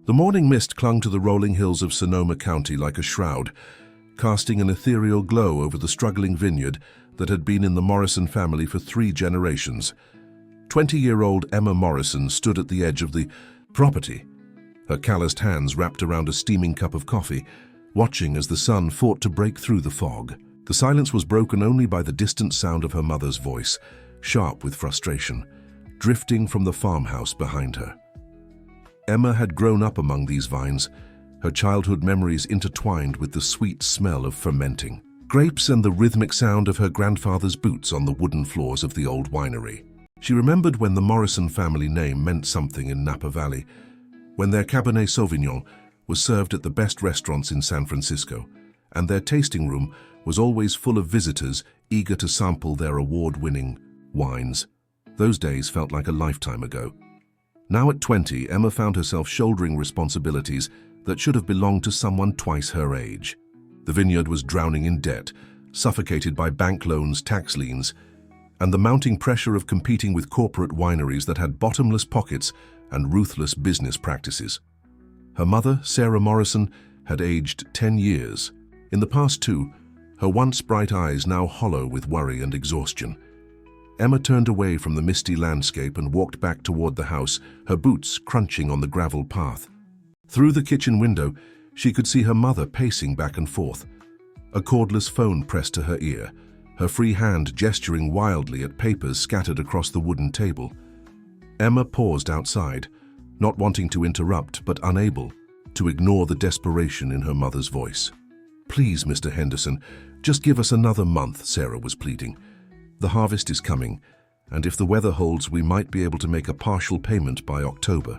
The morning mist clung to the rolling hills of Sonoma County like a shroud, casting an ethereal glow over the struggling vineyard that had been in the Morrison family for 3 generations. 20-year-old Emma Morrison stood at the edge of the property, her calloused hands wrapped around a steaming cup of coffee, watching as the sun fought to break through the fog. The silence was broken only by the distant sound of her mother's voice, sharp with frustration, drifting from the farmhouse behind her. Emma had grown up among these vines, her childhood memories intertwined with the sweet smell of fermenting grapes and the rhythmic sound of her grandfather's boots on the wooden floors of the old winery. She remembered when the Morrison family name meant something in Napa Valley, when their Cabernet Sauvignon was served at the best restaurants in San Francisco, and their tasting room was always full of visitors eager to sample their award-winning wines. Those days felt like a lifetime ago. Now at 20, Emma found herself shouldering responsibilities that should have belonged to someone twice her age. The vineyard was drowning in debt, suffocated by bank loans, tax liens, and the mounting pressure of competing with corporate wineries that had bottomless pockets and ruthless business practices. Her mother, Sarah Morrison, had aged 10 years. In the past 2, her once bright eyes now hollow with worry and exhaustion. Emma turned away from the misty landscape and walked back toward the house, her boots crunching on the gravel path. Through the kitchen window, she could see her mother pacing back and forth, a cordless phone pressed to her ear, her free hand gesturing wildly at papers scattered across the wooden table. Emma paused outside, not wanting to interrupt but unable to ignore the desperation in her mother's voice. "Please, Mr. Henderson, just give us another month," Sarah was pleading. "The harvest is coming, and if the weather holds, we might be able to make a partial payment by October."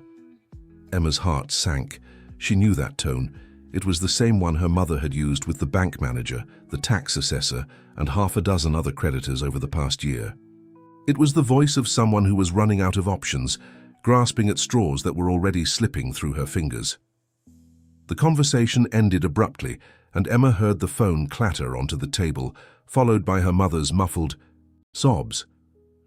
Emma's heart sank. She knew that tone. It was the same one her mother had used with the bank manager, the tax assessor, and half a dozen other creditors over the past year. It was the voice of someone who was running out of options, grasping at straws that were already slipping through her fingers. The conversation ended abruptly, and Emma heard the phone clatter onto the table, followed by her mother's muffled sobs.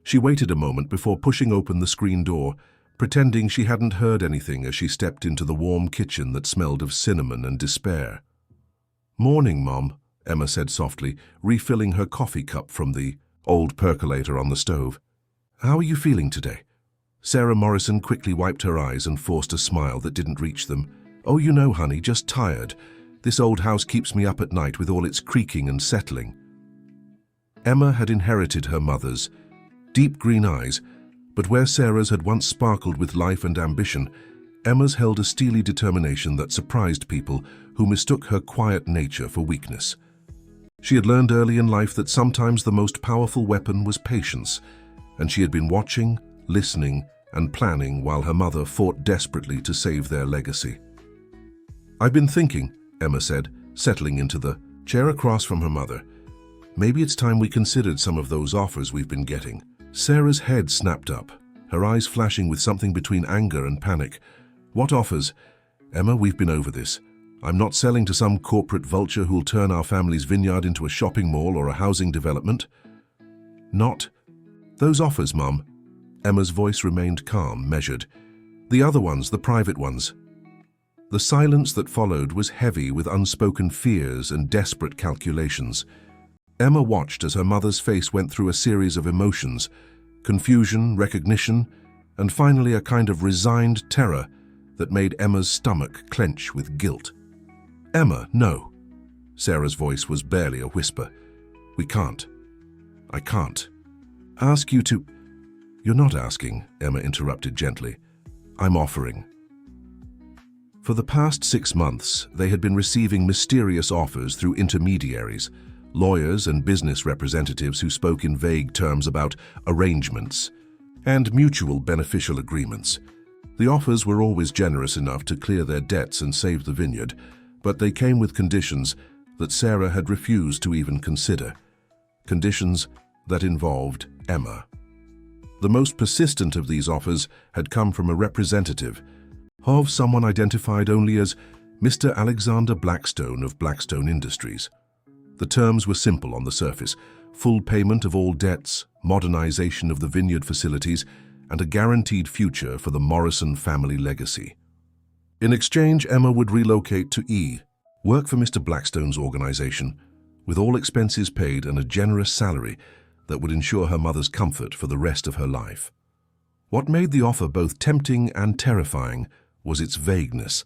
She waited a moment before pushing open the screen door, pretending she hadn't heard anything as she stepped into the warm kitchen that smelled of cinnamon and despair. "Morning, Mom," Emma said softly, refilling her coffee cup from the old percolator on the stove. "How are you feeling today?" Sarah Morrison quickly wiped her eyes and forced a smile that didn't reach them. "Oh, you know, honey, just tired. This old house keeps me up at night with all its creaking and settling." Emma had inherited her mother's deep green eyes, but where Sarah's had once sparkled with life and ambition, Emma's held a steely determination that surprised people who mistook her quiet nature for weakness. She had learned early in life that sometimes the most powerful weapon was patience, and she had been watching, listening, and planning while her mother fought desperately to save their legacy. "I've been thinking," Emma said, settling into the chair across from her mother. "Maybe it's time we considered some of those offers we've been getting." Sarah's head snapped up, her eyes flashing with something between anger and panic. "What offers?" "Emma, we've been over this. I'm not selling to some corporate vulture who'll turn our family's vineyard into a shopping mall or a housing development." "Not those offers, Mum." Emma's voice remained calm, measured. "The other ones, the private ones." The silence that followed was heavy with unspoken fears and desperate calculations. Emma watched as her mother's face went through a series of emotions, confusion, recognition, and finally a kind of resigned terror that made Emma's stomach clench with guilt. "Emma, no." Sarah's voice was barely a whisper. "We can't. I can't ask you to—" "You're not asking," Emma interrupted gently. "I'm offering." For the past 6 months, they had been receiving mysterious offers through intermediaries, lawyers and business representatives who spoke in vague terms about arrangements and mutual beneficial agreements. The offers were always generous enough to clear their debts and save the vineyard, but they came with conditions that Sarah had refused to even consider. Conditions that involved Emma. The most persistent of these offers had come from a representative of someone identified only as Mr. Alexander Blackstone of Blackstone Industries. The terms were simple on the surface: full payment of all debts, modernization of the vineyard facilities, and a guaranteed future for the Morrison family legacy. In exchange, Emma would relocate to work for Mr. Blackstone's organization, with all expenses paid and a generous salary that would ensure her mother's comfort for the rest of her life. What made the offer both tempting and terrifying was its vagueness.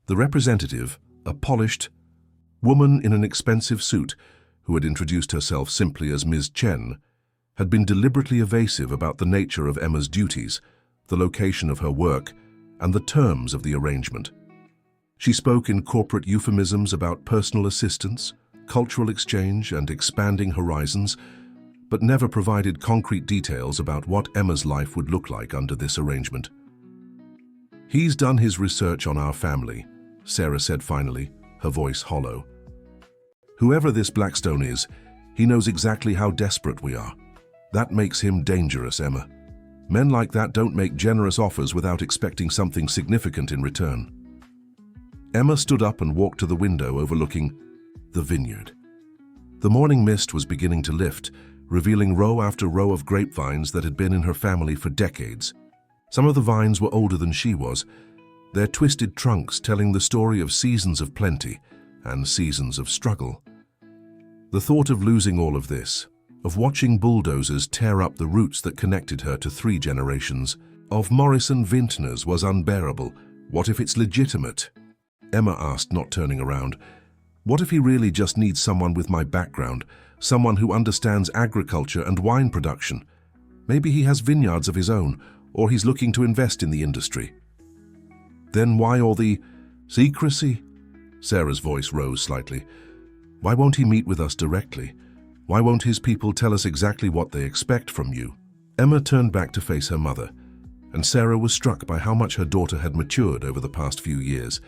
The representative, a polished woman in an expensive suit who had introduced herself simply as Ms. Chen, had been deliberately evasive about the nature of Emma's duties, the location of her work, and the terms of the arrangement. She spoke in corporate euphemisms about personal assistance, cultural exchange, and expanding horizons, but never provided concrete details about what Emma's life would look like under this arrangement. "He's done his research on our family," Sarah said finally, her voice hollow. "Whoever this Blackstone is, he knows exactly how desperate we are. That makes him dangerous, Emma. Men like that don't make generous offers without expecting something significant in return." Emma stood up and walked to the window overlooking the vineyard. The morning mist was beginning to lift, revealing row after row of grapevines that had been in her family for decades. Some of the vines were older than she was, their twisted trunks telling the story of seasons of plenty and seasons of struggle. The thought of losing all of this, of watching bulldozers tear up the roots that connected her to 3 generations, of Morrison vintners was unbearable. What if it's legitimate? Emma asked, not turning around. What if he really just needs someone with my background, someone who understands agriculture and wine production? Maybe he has vineyards of his own, or he's looking to invest in the industry. Then why all the secrecy? Sarah's voice rose slightly. Why won't he meet with us directly? Why won't his people tell us exactly what they expect from you? Emma turned back to face her mother, and Sarah was struck by how much her daughter had matured over the past few years.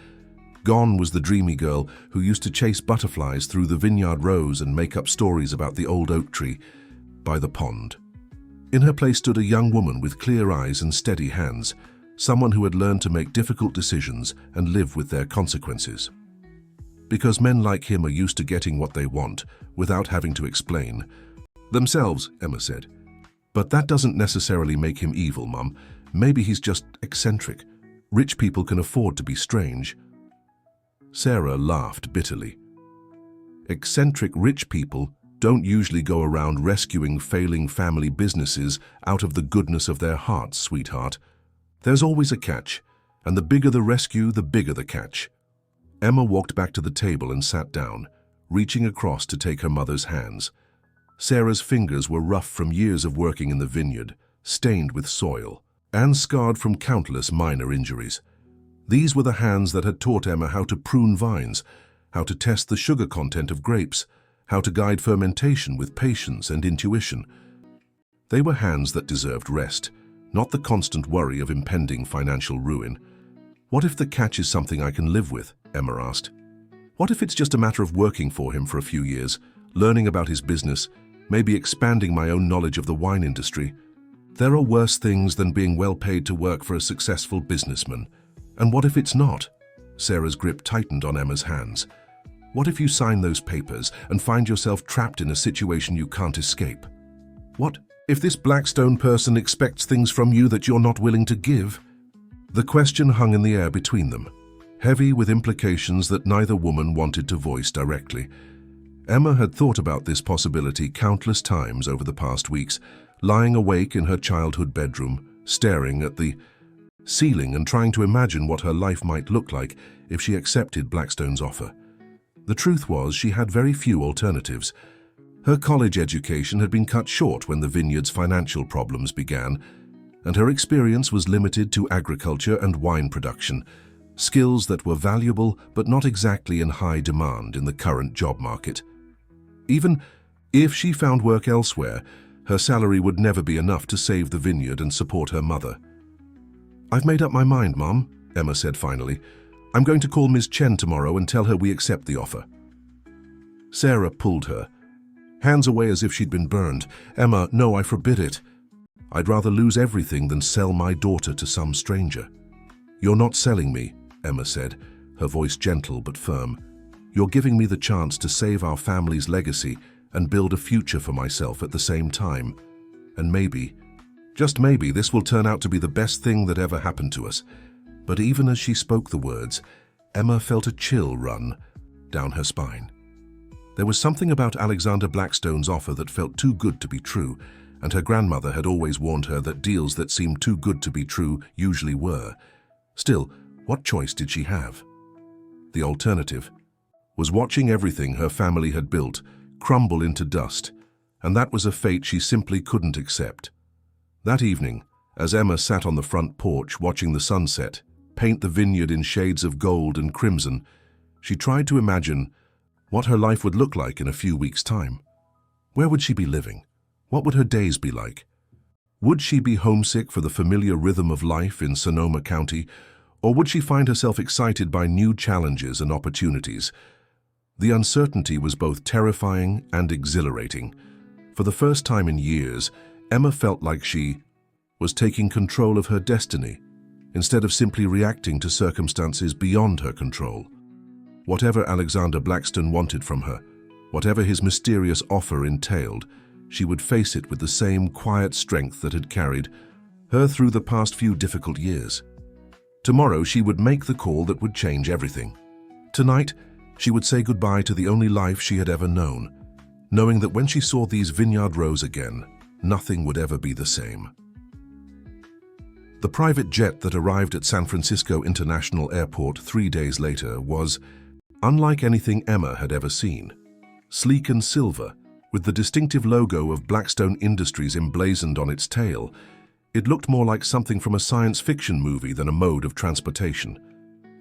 Gone was the dreamy girl who used to chase butterflies through the vineyard rows and make up stories about the old oak tree by the pond. In her place stood a young woman with clear eyes and steady hands, someone who had learned to make difficult decisions and live with their consequences. Because men like him are used to getting what they want without having to explain themselves, Emma said. But that doesn't necessarily make him evil, Mum. Maybe he's just eccentric. Rich people can afford to be strange. Sarah laughed bitterly. Eccentric rich people don't usually go around rescuing failing family businesses out of the goodness of their hearts, sweetheart. There's always a catch, and the bigger the rescue, the bigger the catch. Emma walked back to the table and sat down, reaching across to take her mother's hands. Sarah's fingers were rough from years of working in the vineyard, stained with soil, and scarred from countless minor injuries. These were the hands that had taught Emma how to prune vines, how to test the sugar content of grapes, how to guide fermentation with patience and intuition. They were hands that deserved rest, not the constant worry of impending financial ruin. What if the catch is something I can live with? Emma asked. What if it's just a matter of working for him for a few years, learning about his business, maybe expanding my own knowledge of the wine industry? There are worse things than being well paid to work for a successful businessman. And what if it's not? Sarah's grip tightened on Emma's hands. What if you sign those papers and find yourself trapped in a situation you can't escape? What if this Blackstone person expects things from you that you're not willing to give? The question hung in the air between them, heavy with implications that neither woman wanted to voice directly. Emma had thought about this possibility countless times over the past weeks, lying awake in her childhood bedroom, staring at the ceiling and trying to imagine what her life might look like if she accepted Blackstone's offer. The truth was, she had very few alternatives. Her college education had been cut short when the vineyard's financial problems began, and her experience was limited to agriculture and wine production, skills that were valuable but not exactly in high demand in the current job market. Even if she found work elsewhere, her salary would never be enough to save the vineyard and support her mother. "I've made up my mind, Mom," Emma said finally. "I'm going to call Ms. Chen tomorrow and tell her we accept the offer." Sarah pulled her, hands away as if she'd been burned. "Emma, no, I forbid it. I'd rather lose everything than sell my daughter to some stranger." "You're not selling me," Emma said, her voice gentle but firm. "You're giving me the chance to save our family's legacy and build a future for myself at the same time. And maybe, just maybe, this will turn out to be the best thing that ever happened to us. But even as she spoke the words, Emma felt a chill run down her spine. There was something about Alexander Blackstone's offer that felt too good to be true, and her grandmother had always warned her that deals that seemed too good to be true usually were. Still, what choice did she have? The alternative was watching everything her family had built crumble into dust, and that was a fate she simply couldn't accept. That evening, as Emma sat on the front porch watching the sunset paint the vineyard in shades of gold and crimson, she tried to imagine what her life would look like in a few weeks' time. Where would she be living? What would her days be like? Would she be homesick for the familiar rhythm of life in Sonoma County, or would she find herself excited by new challenges and opportunities? The uncertainty was both terrifying and exhilarating. For the first time in years, Emma felt like she was taking control of her destiny, instead of simply reacting to circumstances beyond her control. Whatever Alexander Blackstone wanted from her, whatever his mysterious offer entailed, she would face it with the same quiet strength that had carried her through the past few difficult years. Tomorrow she would make the call that would change everything. Tonight, she would say goodbye to the only life she had ever known, knowing that when she saw these vineyard rows again, nothing would ever be the same. The private jet that arrived at San Francisco International Airport 3 days later was unlike anything Emma had ever seen. Sleek and silver, with the distinctive logo of Blackstone Industries emblazoned on its tail, it looked more like something from a science fiction movie than a mode of transportation.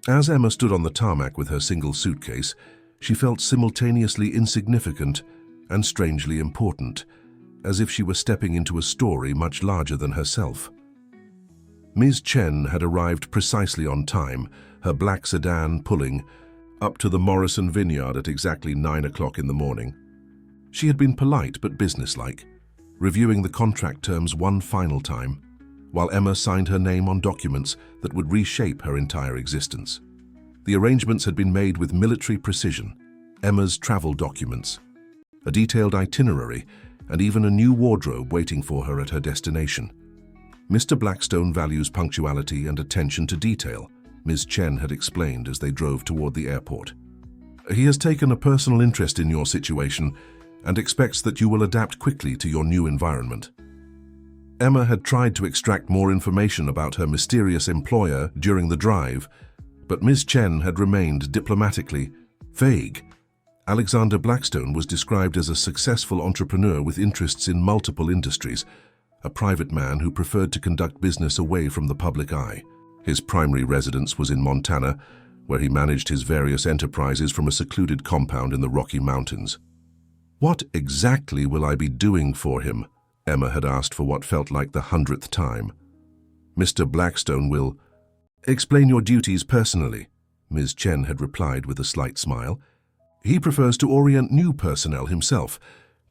As Emma stood on the tarmac with her single suitcase, she felt simultaneously insignificant and strangely important, as if she were stepping into a story much larger than herself. Ms. Chen had arrived precisely on time, her black sedan pulling up to the Morrison vineyard at exactly 9 o'clock in the morning. She had been polite but businesslike, reviewing the contract terms one final time, while Emma signed her name on documents that would reshape her entire existence. The arrangements had been made with military precision: Emma's travel documents, a detailed itinerary, and even a new wardrobe waiting for her at her destination. Mr. Blackstone values punctuality and attention to detail, Ms. Chen had explained as they drove toward the airport. He has taken a personal interest in your situation and expects that you will adapt quickly to your new environment. Emma had tried to extract more information about her mysterious employer during the drive, but Ms. Chen had remained diplomatically vague. Alexander Blackstone was described as a successful entrepreneur with interests in multiple industries, a private man who preferred to conduct business away from the public eye. His primary residence was in Montana, where he managed his various enterprises from a secluded compound in the Rocky Mountains. "What exactly will I be doing for him?" Emma had asked for what felt like the 100th time. "Mr. Blackstone will explain your duties personally," Ms. Chen had replied with a slight smile. "He prefers to orient new personnel himself,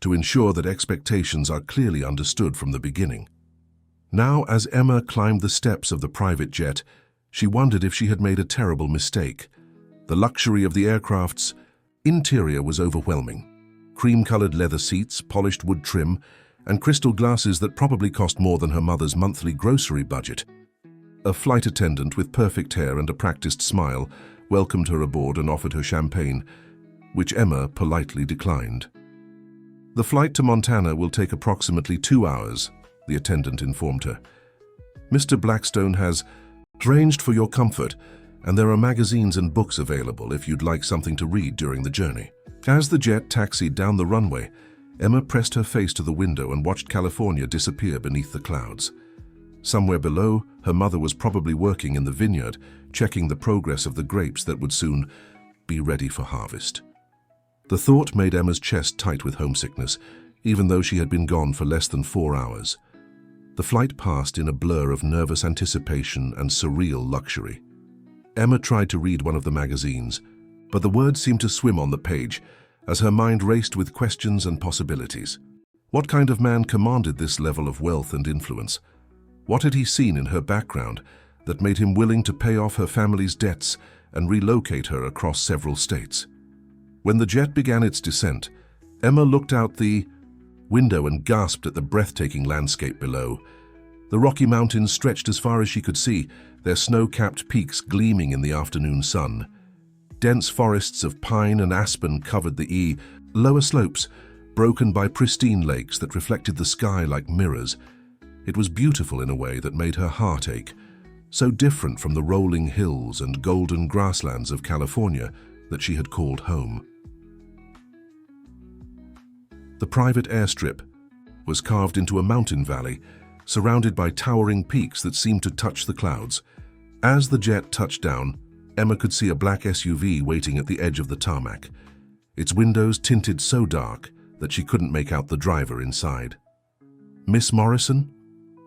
to ensure that expectations are clearly understood from the beginning." Now, as Emma climbed the steps of the private jet, she wondered if she had made a terrible mistake. The luxury of the aircraft's interior was overwhelming. Cream-colored leather seats, polished wood trim, and crystal glasses that probably cost more than her mother's monthly grocery budget. A flight attendant with perfect hair and a practiced smile welcomed her aboard and offered her champagne, which Emma politely declined. "The flight to Montana will take approximately 2 hours," the attendant informed her. "Mr. Blackstone has arranged for your comfort, and there are magazines and books available if you'd like something to read during the journey." As the jet taxied down the runway, Emma pressed her face to the window and watched California disappear beneath the clouds. Somewhere below, her mother was probably working in the vineyard, checking the progress of the grapes that would soon be ready for harvest. The thought made Emma's chest tight with homesickness, even though she had been gone for less than 4 hours. The flight passed in a blur of nervous anticipation and surreal luxury. Emma tried to read one of the magazines, but the words seemed to swim on the page as her mind raced with questions and possibilities. What kind of man commanded this level of wealth and influence? What had he seen in her background that made him willing to pay off her family's debts and relocate her across several states? When the jet began its descent, Emma looked out the window and gasped at the breathtaking landscape below. The Rocky Mountains stretched as far as she could see, their snow-capped peaks gleaming in the afternoon sun. Dense forests of pine and aspen covered the lower slopes, broken by pristine lakes that reflected the sky like mirrors. It was beautiful in a way that made her heart ache, so different from the rolling hills and golden grasslands of California that she had called home. The private airstrip was carved into a mountain valley, surrounded by towering peaks that seemed to touch the clouds. As the jet touched down, Emma could see a black SUV waiting at the edge of the tarmac, its windows tinted so dark that she couldn't make out the driver inside. Miss Morrison?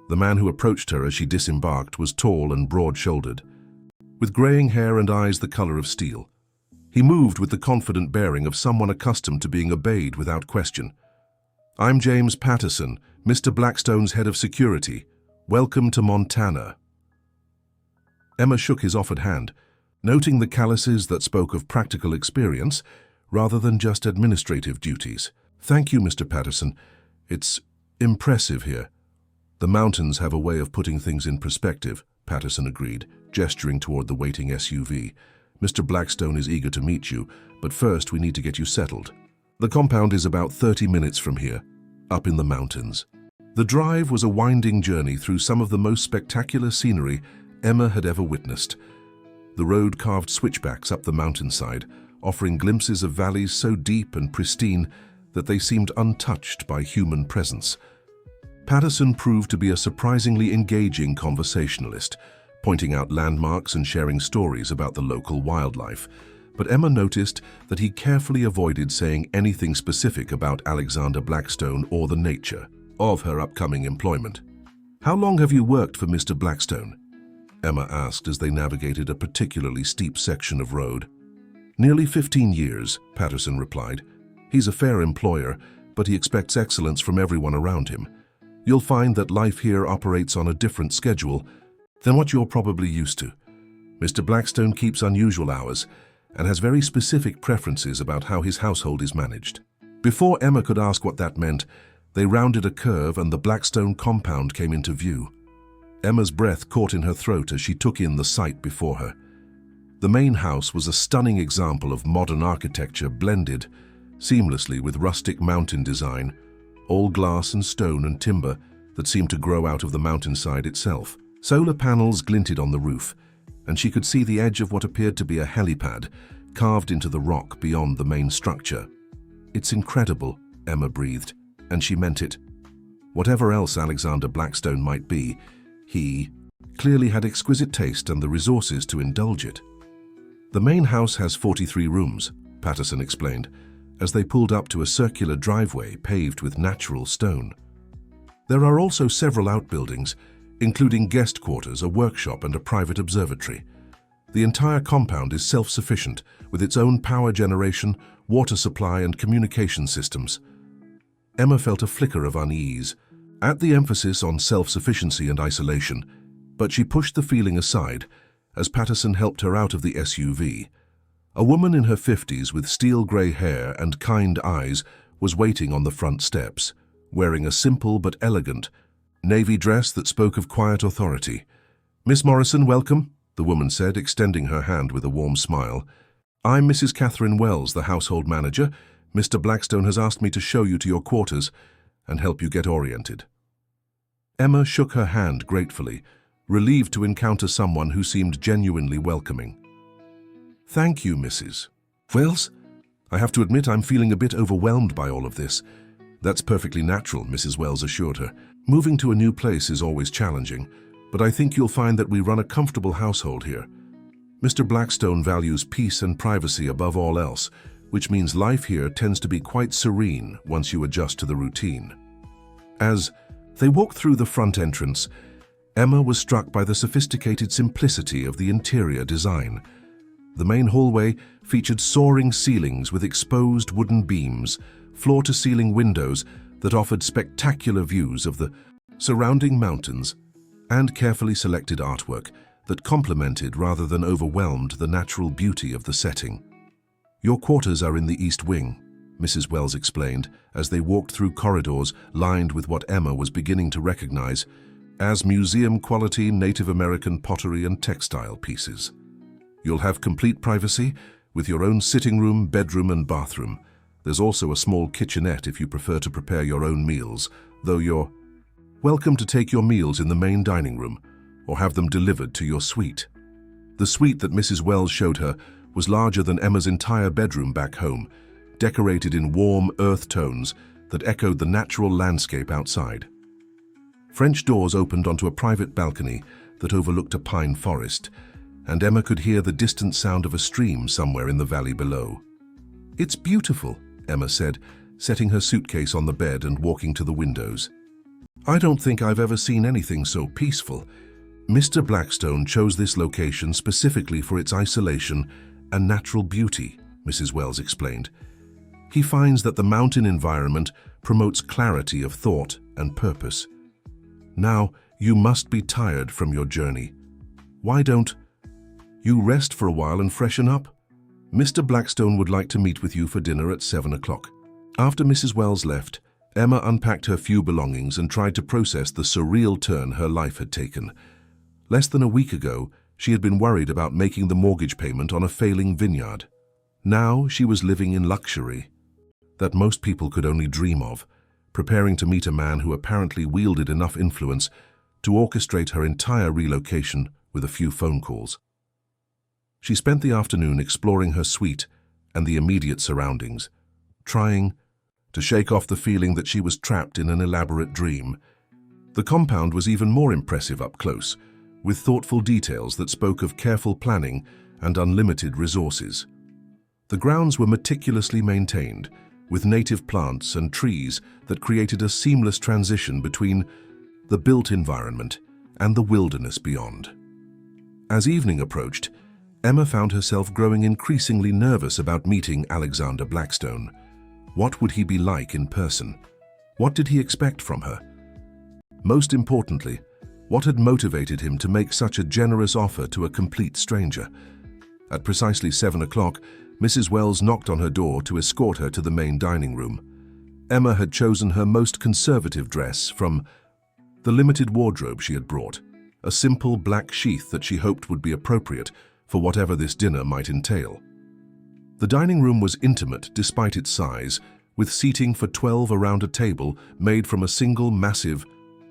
The man who approached her as she disembarked was tall and broad-shouldered, with graying hair and eyes the color of steel. He moved with the confident bearing of someone accustomed to being obeyed without question. "I'm James Patterson, Mr. Blackstone's head of security. Welcome to Montana." Emma shook his offered hand, noting the calluses that spoke of practical experience rather than just administrative duties. "Thank you, Mr. Patterson. It's impressive here." "The mountains have a way of putting things in perspective," Patterson agreed, gesturing toward the waiting SUV. "Mr. Blackstone is eager to meet you, but first we need to get you settled. The compound is about 30 minutes from here, up in the mountains." The drive was a winding journey through some of the most spectacular scenery Emma had ever witnessed. The road carved switchbacks up the mountainside, offering glimpses of valleys so deep and pristine that they seemed untouched by human presence. Patterson proved to be a surprisingly engaging conversationalist, pointing out landmarks and sharing stories about the local wildlife. But Emma noticed that he carefully avoided saying anything specific about Alexander Blackstone or the nature of her upcoming employment. "How long have you worked for Mr. Blackstone?" Emma asked as they navigated a particularly steep section of road. "Nearly 15 years, Patterson replied. "He's a fair employer, but he expects excellence from everyone around him. You'll find that life here operates on a different schedule than what you're probably used to. Mr. Blackstone keeps unusual hours and has very specific preferences about how his household is managed." Before Emma could ask what that meant, they rounded a curve and the Blackstone compound came into view. Emma's breath caught in her throat as she took in the sight before her. The main house was a stunning example of modern architecture blended seamlessly with rustic mountain design, all glass and stone and timber that seemed to grow out of the mountainside itself. Solar panels glinted on the roof, and she could see the edge of what appeared to be a helipad carved into the rock beyond the main structure. "It's incredible," Emma breathed, and she meant it. Whatever else Alexander Blackstone might be, he clearly had exquisite taste and the resources to indulge it. "The main house has 43 rooms," Patterson explained, as they pulled up to a circular driveway paved with natural stone. "There are also several outbuildings, including guest quarters, a workshop, and a private observatory. The entire compound is self-sufficient, with its own power generation, water supply, and communication systems." Emma felt a flicker of unease at the emphasis on self-sufficiency and isolation, but she pushed the feeling aside as Patterson helped her out of the SUV. A woman in her 50s with steel-gray hair and kind eyes was waiting on the front steps, wearing a simple but elegant navy dress that spoke of quiet authority. "Miss Morrison, welcome," the woman said, extending her hand with a warm smile. "I'm Mrs. Catherine Wells, the household manager. Mr. Blackstone has asked me to show you to your quarters and help you get oriented." Emma shook her hand gratefully, relieved to encounter someone who seemed genuinely welcoming. "Thank you, Mrs. Wells. I have to admit I'm feeling a bit overwhelmed by all of this." "That's perfectly natural," Mrs. Wells assured her. "Moving to a new place is always challenging, but I think you'll find that we run a comfortable household here. Mr. Blackstone values peace and privacy above all else, which means life here tends to be quite serene once you adjust to the routine." As they walked through the front entrance, Emma was struck by the sophisticated simplicity of the interior design. The main hallway featured soaring ceilings with exposed wooden beams, floor-to-ceiling windows that offered spectacular views of the surrounding mountains, and carefully selected artwork that complemented rather than overwhelmed the natural beauty of the setting. "Your quarters are in the East Wing," Mrs. Wells explained as they walked through corridors lined with what Emma was beginning to recognize as museum-quality Native American pottery and textile pieces. You'll have complete privacy with your own sitting room, bedroom and bathroom. There's also a small kitchenette if you prefer to prepare your own meals, though you're welcome to take your meals in the main dining room or have them delivered to your suite. The suite that Mrs. Wells showed her was larger than Emma's entire bedroom back home, decorated in warm earth tones that echoed the natural landscape outside. French doors opened onto a private balcony that overlooked a pine forest, and Emma could hear the distant sound of a stream somewhere in the valley below. "It's beautiful," Emma said, setting her suitcase on the bed and walking to the windows. "I don't think I've ever seen anything so peaceful." Mr. Blackstone chose this location specifically for its isolation and natural beauty, Mrs. Wells explained. He finds that the mountain environment promotes clarity of thought and purpose. Now, you must be tired from your journey. Why don't you rest for a while and freshen up? Mr. Blackstone would like to meet with you for dinner at 7 o'clock. After Mrs. Wells left, Emma unpacked her few belongings and tried to process the surreal turn her life had taken. Less than a week ago, she had been worried about making the mortgage payment on a failing vineyard. Now she was living in luxury that most people could only dream of, preparing to meet a man who apparently wielded enough influence to orchestrate her entire relocation with a few phone calls. She spent the afternoon exploring her suite and the immediate surroundings, trying to shake off the feeling that she was trapped in an elaborate dream. The compound was even more impressive up close, with thoughtful details that spoke of careful planning and unlimited resources. The grounds were meticulously maintained, with native plants and trees that created a seamless transition between the built environment and the wilderness beyond. As evening approached, Emma found herself growing increasingly nervous about meeting Alexander Blackstone. What would he be like in person? What did he expect from her? Most importantly, what had motivated him to make such a generous offer to a complete stranger? At precisely 7 o'clock, Mrs. Wells knocked on her door to escort her to the main dining room. Emma had chosen her most conservative dress from the limited wardrobe she had brought, a simple black sheath that she hoped would be appropriate for whatever this dinner might entail. The dining room was intimate despite its size, with seating for 12 around a table made from a single massive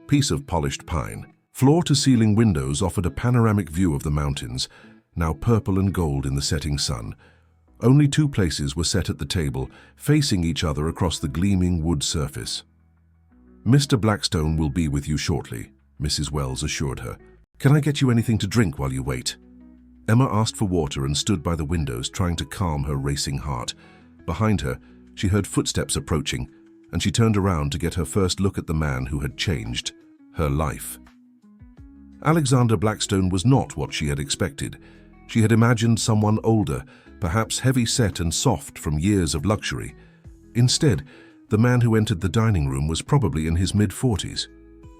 piece of polished pine. Floor-to-ceiling windows offered a panoramic view of the mountains, now purple and gold in the setting sun. Only 2 places were set at the table, facing each other across the gleaming wood surface. "Mr. Blackstone will be with you shortly," Mrs. Wells assured her. "Can I get you anything to drink while you wait?" Emma asked for water and stood by the windows, trying to calm her racing heart. Behind her, she heard footsteps approaching, and she turned around to get her first look at the man who had changed her life. Alexander Blackstone was not what she had expected. She had imagined someone older, perhaps heavy-set and soft from years of luxury. Instead, the man who entered the dining room was probably in his mid-40s,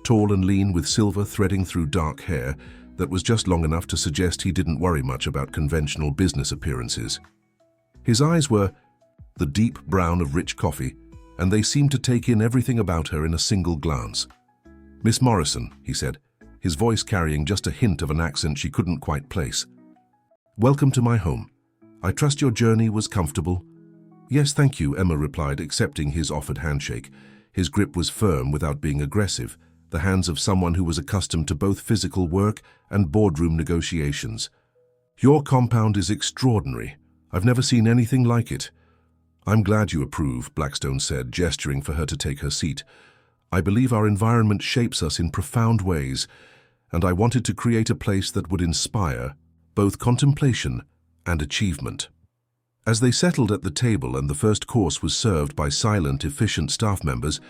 tall and lean with silver threading through dark hair that was just long enough to suggest he didn't worry much about conventional business appearances. His eyes were the deep brown of rich coffee, and they seemed to take in everything about her in a single glance. "Miss Morrison," he said, his voice carrying just a hint of an accent she couldn't quite place. "Welcome to my home. I trust your journey was comfortable." "Yes, thank you," Emma replied, accepting his offered handshake. His grip was firm without being aggressive, the hands of someone who was accustomed to both physical work and boardroom negotiations. "Your compound is extraordinary. I've never seen anything like it." "I'm glad you approve," Blackstone said, gesturing for her to take her seat. "I believe our environment shapes us in profound ways, and I wanted to create a place that would inspire both contemplation and achievement." As they settled at the table and the first course was served by silent, efficient staff members,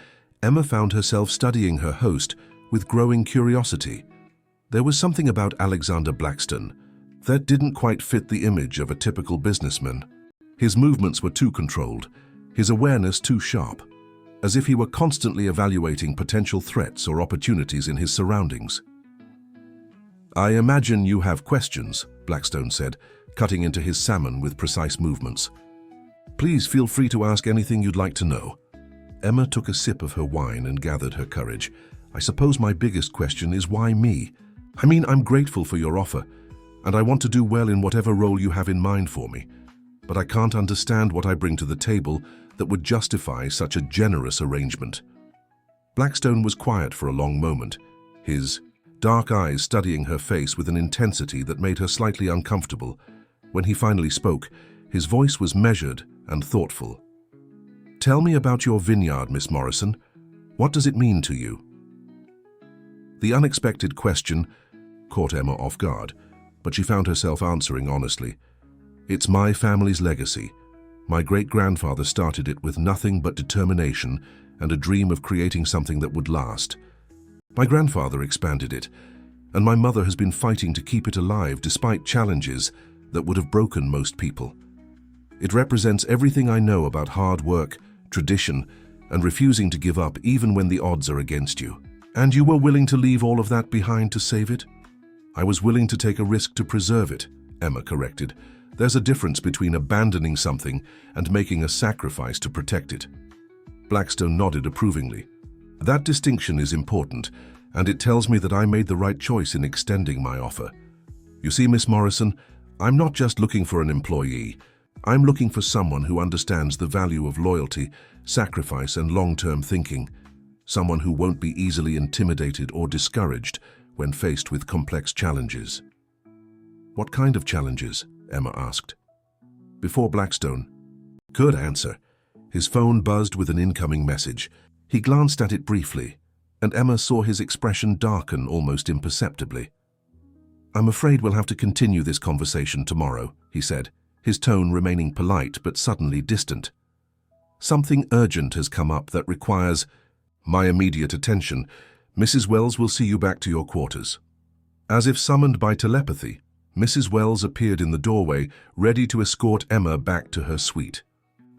Emma found herself studying her host with growing curiosity. There was something about Alexander Blackstone that didn't quite fit the image of a typical businessman. His movements were too controlled, his awareness too sharp, as if he were constantly evaluating potential threats or opportunities in his surroundings. "I imagine you have questions," Blackstone said, cutting into his salmon with precise movements. "Please feel free to ask anything you'd like to know." Emma took a sip of her wine and gathered her courage. I suppose my biggest question is why me? I mean, I'm grateful for your offer, and I want to do well in whatever role you have in mind for me. But I can't understand what I bring to the table that would justify such a generous arrangement. Blackstone was quiet for a long moment, his dark eyes studying her face with an intensity that made her slightly uncomfortable. When he finally spoke, his voice was measured and thoughtful. "Tell me about your vineyard, Miss Morrison. What does it mean to you?" The unexpected question caught Emma off guard, but she found herself answering honestly. "It's my family's legacy. My great-grandfather started it with nothing but determination and a dream of creating something that would last. My grandfather expanded it, and my mother has been fighting to keep it alive despite challenges that would have broken most people. It represents everything I know about hard work, tradition, and refusing to give up even when the odds are against you." "And you were willing to leave all of that behind to save it?" "I was willing to take a risk to preserve it," Emma corrected. "There's a difference between abandoning something and making a sacrifice to protect it." Blackstone nodded approvingly. "That distinction is important, and it tells me that I made the right choice in extending my offer. You see, Miss Morrison, I'm not just looking for an employee. I'm looking for someone who understands the value of loyalty, sacrifice, and long-term thinking. Someone who won't be easily intimidated or discouraged when faced with complex challenges." "What kind of challenges?" Emma asked. Before Blackstone could answer, his phone buzzed with an incoming message. He glanced at it briefly, and Emma saw his expression darken almost imperceptibly. "I'm afraid we'll have to continue this conversation tomorrow," he said, his tone remaining polite but suddenly distant. "Something urgent has come up that requires my immediate attention. Mrs. Wells will see you back to your quarters." As if summoned by telepathy, Mrs. Wells appeared in the doorway, ready to escort Emma back to her suite.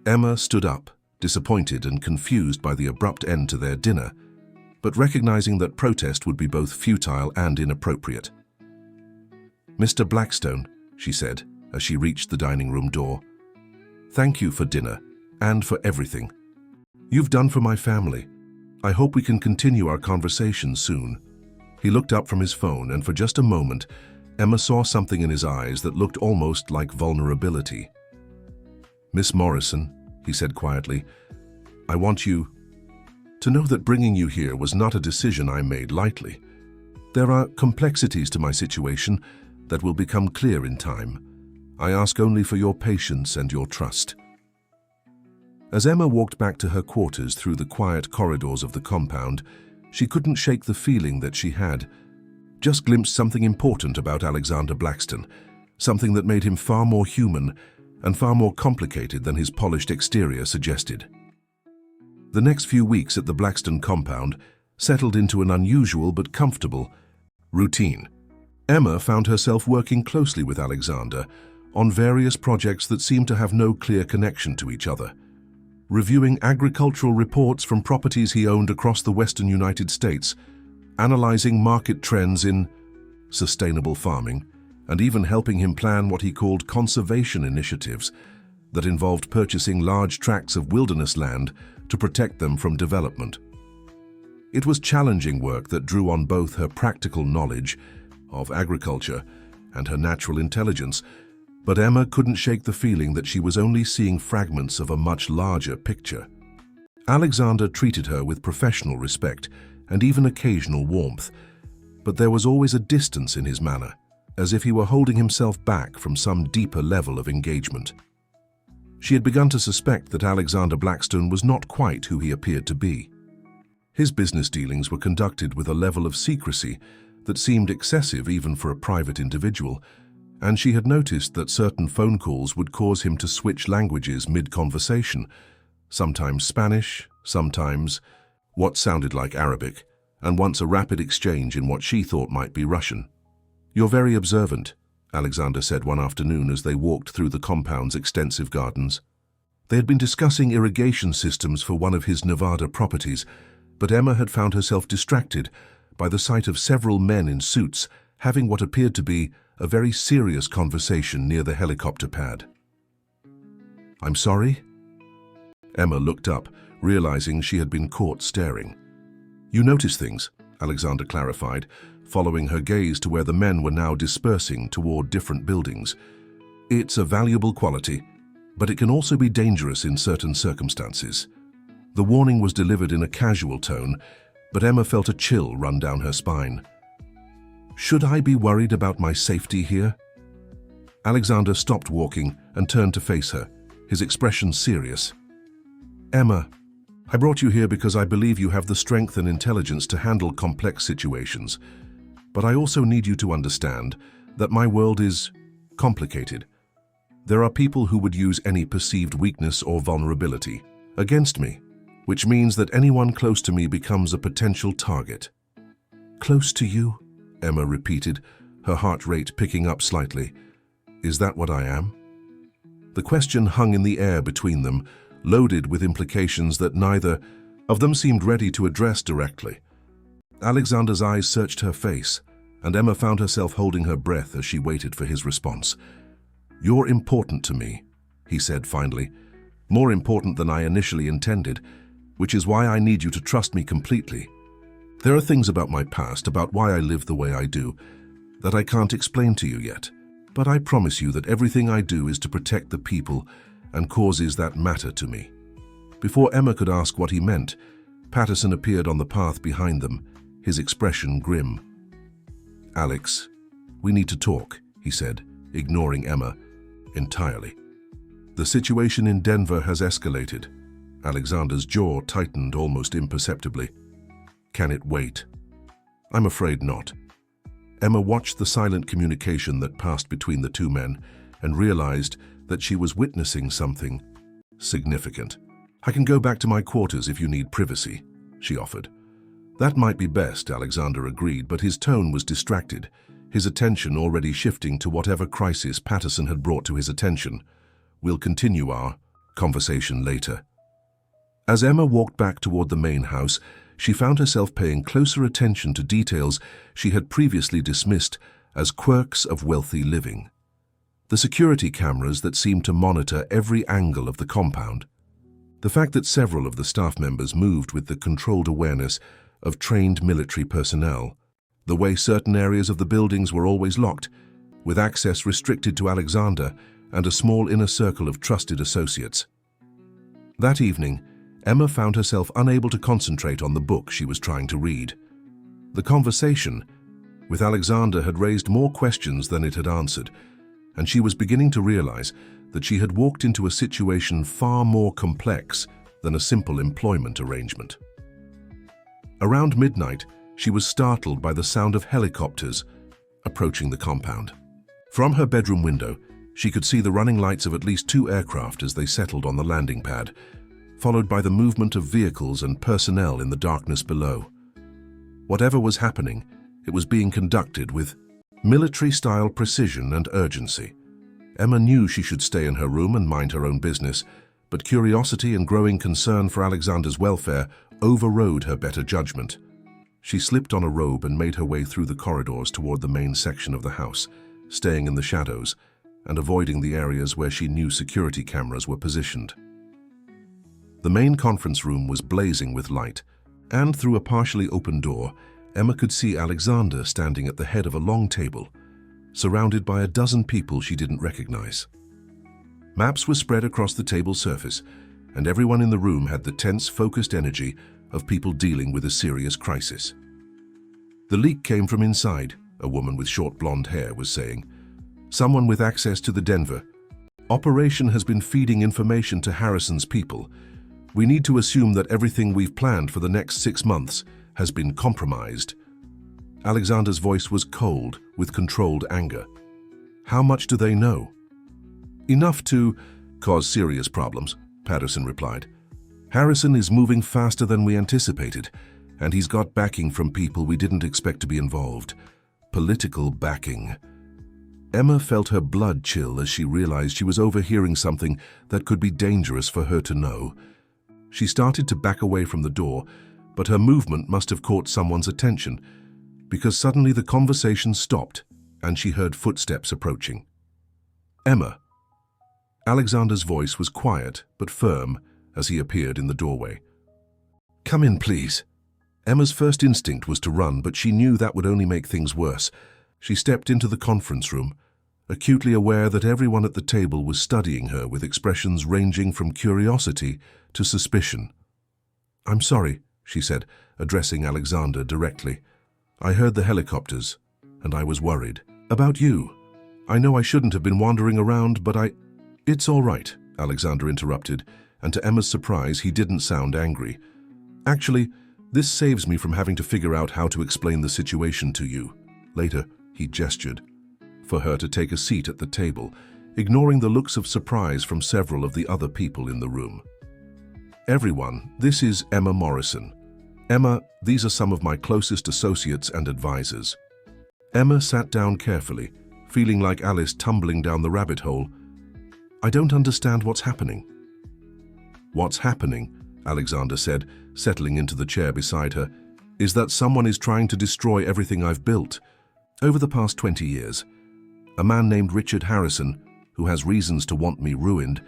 Emma stood up, disappointed and confused by the abrupt end to their dinner, but recognizing that protest would be both futile and inappropriate. "Mr. Blackstone," she said as she reached the dining room door, "thank you for dinner and for everything you've done for my family. I hope we can continue our conversation soon." He looked up from his phone, and for just a moment, Emma saw something in his eyes that looked almost like vulnerability. "Miss Morrison," he said quietly, "I want you to know that bringing you here was not a decision I made lightly. There are complexities to my situation that will become clear in time. I ask only for your patience and your trust." As Emma walked back to her quarters through the quiet corridors of the compound, she couldn't shake the feeling that she had just glimpsed something important about Alexander Blackstone, something that made him far more human and far more complicated than his polished exterior suggested. The next few weeks at the Blackstone compound settled into an unusual but comfortable routine. Emma found herself working closely with Alexander on various projects that seemed to have no clear connection to each other. Reviewing agricultural reports from properties he owned across the western United States, analyzing market trends in sustainable farming, and even helping him plan what he called conservation initiatives that involved purchasing large tracts of wilderness land to protect them from development. It was challenging work that drew on both her practical knowledge of agriculture and her natural intelligence, but Emma couldn't shake the feeling that she was only seeing fragments of a much larger picture. Alexander treated her with professional respect and even occasional warmth, but there was always a distance in his manner, as if he were holding himself back from some deeper level of engagement. She had begun to suspect that Alexander Blackstone was not quite who he appeared to be. His business dealings were conducted with a level of secrecy that seemed excessive even for a private individual, and she had noticed that certain phone calls would cause him to switch languages mid-conversation, sometimes Spanish, sometimes what sounded like Arabic, and once a rapid exchange in what she thought might be Russian. "You're very observant," Alexander said one afternoon as they walked through the compound's extensive gardens. They had been discussing irrigation systems for one of his Nevada properties, but Emma had found herself distracted by the sight of several men in suits having what appeared to be a very serious conversation near the helicopter pad. "I'm sorry?" Emma looked up, realizing she had been caught staring. "You notice things?" Alexander clarified, following her gaze to where the men were now dispersing toward different buildings. It's a valuable quality, but it can also be dangerous in certain circumstances. The warning was delivered in a casual tone, but Emma felt a chill run down her spine. Should I be worried about my safety here? Alexander stopped walking and turned to face her, his expression serious. Emma, I brought you here because I believe you have the strength and intelligence to handle complex situations. But I also need you to understand that my world is complicated. There are people who would use any perceived weakness or vulnerability against me, which means that anyone close to me becomes a potential target. Close to you? Emma repeated, her heart rate picking up slightly. Is that what I am? The question hung in the air between them, loaded with implications that neither of them seemed ready to address directly. Alexander's eyes searched her face, and Emma found herself holding her breath as she waited for his response. You're important to me, he said finally, more important than I initially intended, which is why I need you to trust me completely. There are things about my past, about why I live the way I do, that I can't explain to you yet. But I promise you that everything I do is to protect the people and causes that matter to me. Before Emma could ask what he meant, Patterson appeared on the path behind them, his expression grim. Alex, we need to talk, he said, ignoring Emma entirely. The situation in Denver has escalated. Alexander's jaw tightened almost imperceptibly. Can it wait? I'm afraid not. Emma watched the silent communication that passed between the two men and realized that she was witnessing something significant. I can go back to my quarters if you need privacy, she offered. That might be best, Alexander agreed, but his tone was distracted, his attention already shifting to whatever crisis Patterson had brought to his attention. We'll continue our conversation later. As Emma walked back toward the main house, she found herself paying closer attention to details she had previously dismissed as quirks of wealthy living. The security cameras that seemed to monitor every angle of the compound. The fact that several of the staff members moved with the controlled awareness of trained military personnel. The way certain areas of the buildings were always locked, with access restricted to Alexander and a small inner circle of trusted associates. That evening, Emma found herself unable to concentrate on the book she was trying to read. The conversation with Alexander had raised more questions than it had answered, and she was beginning to realize that she had walked into a situation far more complex than a simple employment arrangement. Around midnight, she was startled by the sound of helicopters approaching the compound. From her bedroom window, she could see the running lights of at least 2 aircraft as they settled on the landing pad, followed by the movement of vehicles and personnel in the darkness below. Whatever was happening, it was being conducted with military-style precision and urgency. Emma knew she should stay in her room and mind her own business, but curiosity and growing concern for Alexander's welfare overrode her better judgment. She slipped on a robe and made her way through the corridors toward the main section of the house, staying in the shadows and avoiding the areas where she knew security cameras were positioned. The main conference room was blazing with light, and through a partially open door, Emma could see Alexander standing at the head of a long table, surrounded by a dozen people she didn't recognize. Maps were spread across the table's surface, and everyone in the room had the tense, focused energy of people dealing with a serious crisis. The leak came from inside, a woman with short blonde hair was saying. Someone with access to the Denver. Operation has been feeding information to Harrison's people. We need to assume that everything we've planned for the next 6 months has been compromised. Alexander's voice was cold, with controlled anger. How much do they know? Enough to cause serious problems, Patterson replied. Harrison is moving faster than we anticipated, and he's got backing from people we didn't expect to be involved. Political backing. Emma felt her blood chill as she realized she was overhearing something that could be dangerous for her to know. She started to back away from the door, but her movement must have caught someone's attention, because suddenly the conversation stopped and she heard footsteps approaching. Emma. Alexander's voice was quiet but firm as he appeared in the doorway. Come in, please. Emma's first instinct was to run, but she knew that would only make things worse. She stepped into the conference room, acutely aware that everyone at the table was studying her with expressions ranging from curiosity to suspicion. "I'm sorry," she said, addressing Alexander directly. "I heard the helicopters, and I was worried. About you. I know I shouldn't have been wandering around, but It's all right," Alexander interrupted, and to Emma's surprise, he didn't sound angry. "Actually, this saves me from having to figure out how to explain the situation to you." Later, he gestured for her to take a seat at the table, ignoring the looks of surprise from several of the other people in the room. "Everyone, this is Emma Morrison. Emma, these are some of my closest associates and advisors." Emma sat down carefully, feeling like Alice tumbling down the rabbit hole. "I don't understand what's happening." "What's happening," Alexander said, settling into the chair beside her, "is that someone is trying to destroy everything I've built. Over the past 20 years, a man named Richard Harrison, who has reasons to want me ruined,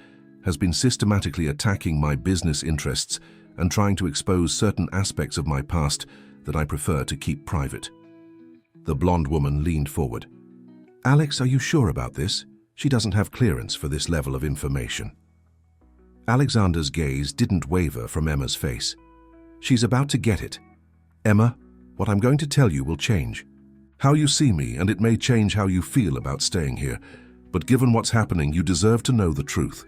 has been systematically attacking my business interests and trying to expose certain aspects of my past that I prefer to keep private." The blonde woman leaned forward. "Alex, are you sure about this? She doesn't have clearance for this level of information." Alexander's gaze didn't waver from Emma's face. "She's about to get it. Emma, what I'm going to tell you will change how you see me, and it may change how you feel about staying here, but given what's happening, you deserve to know the truth."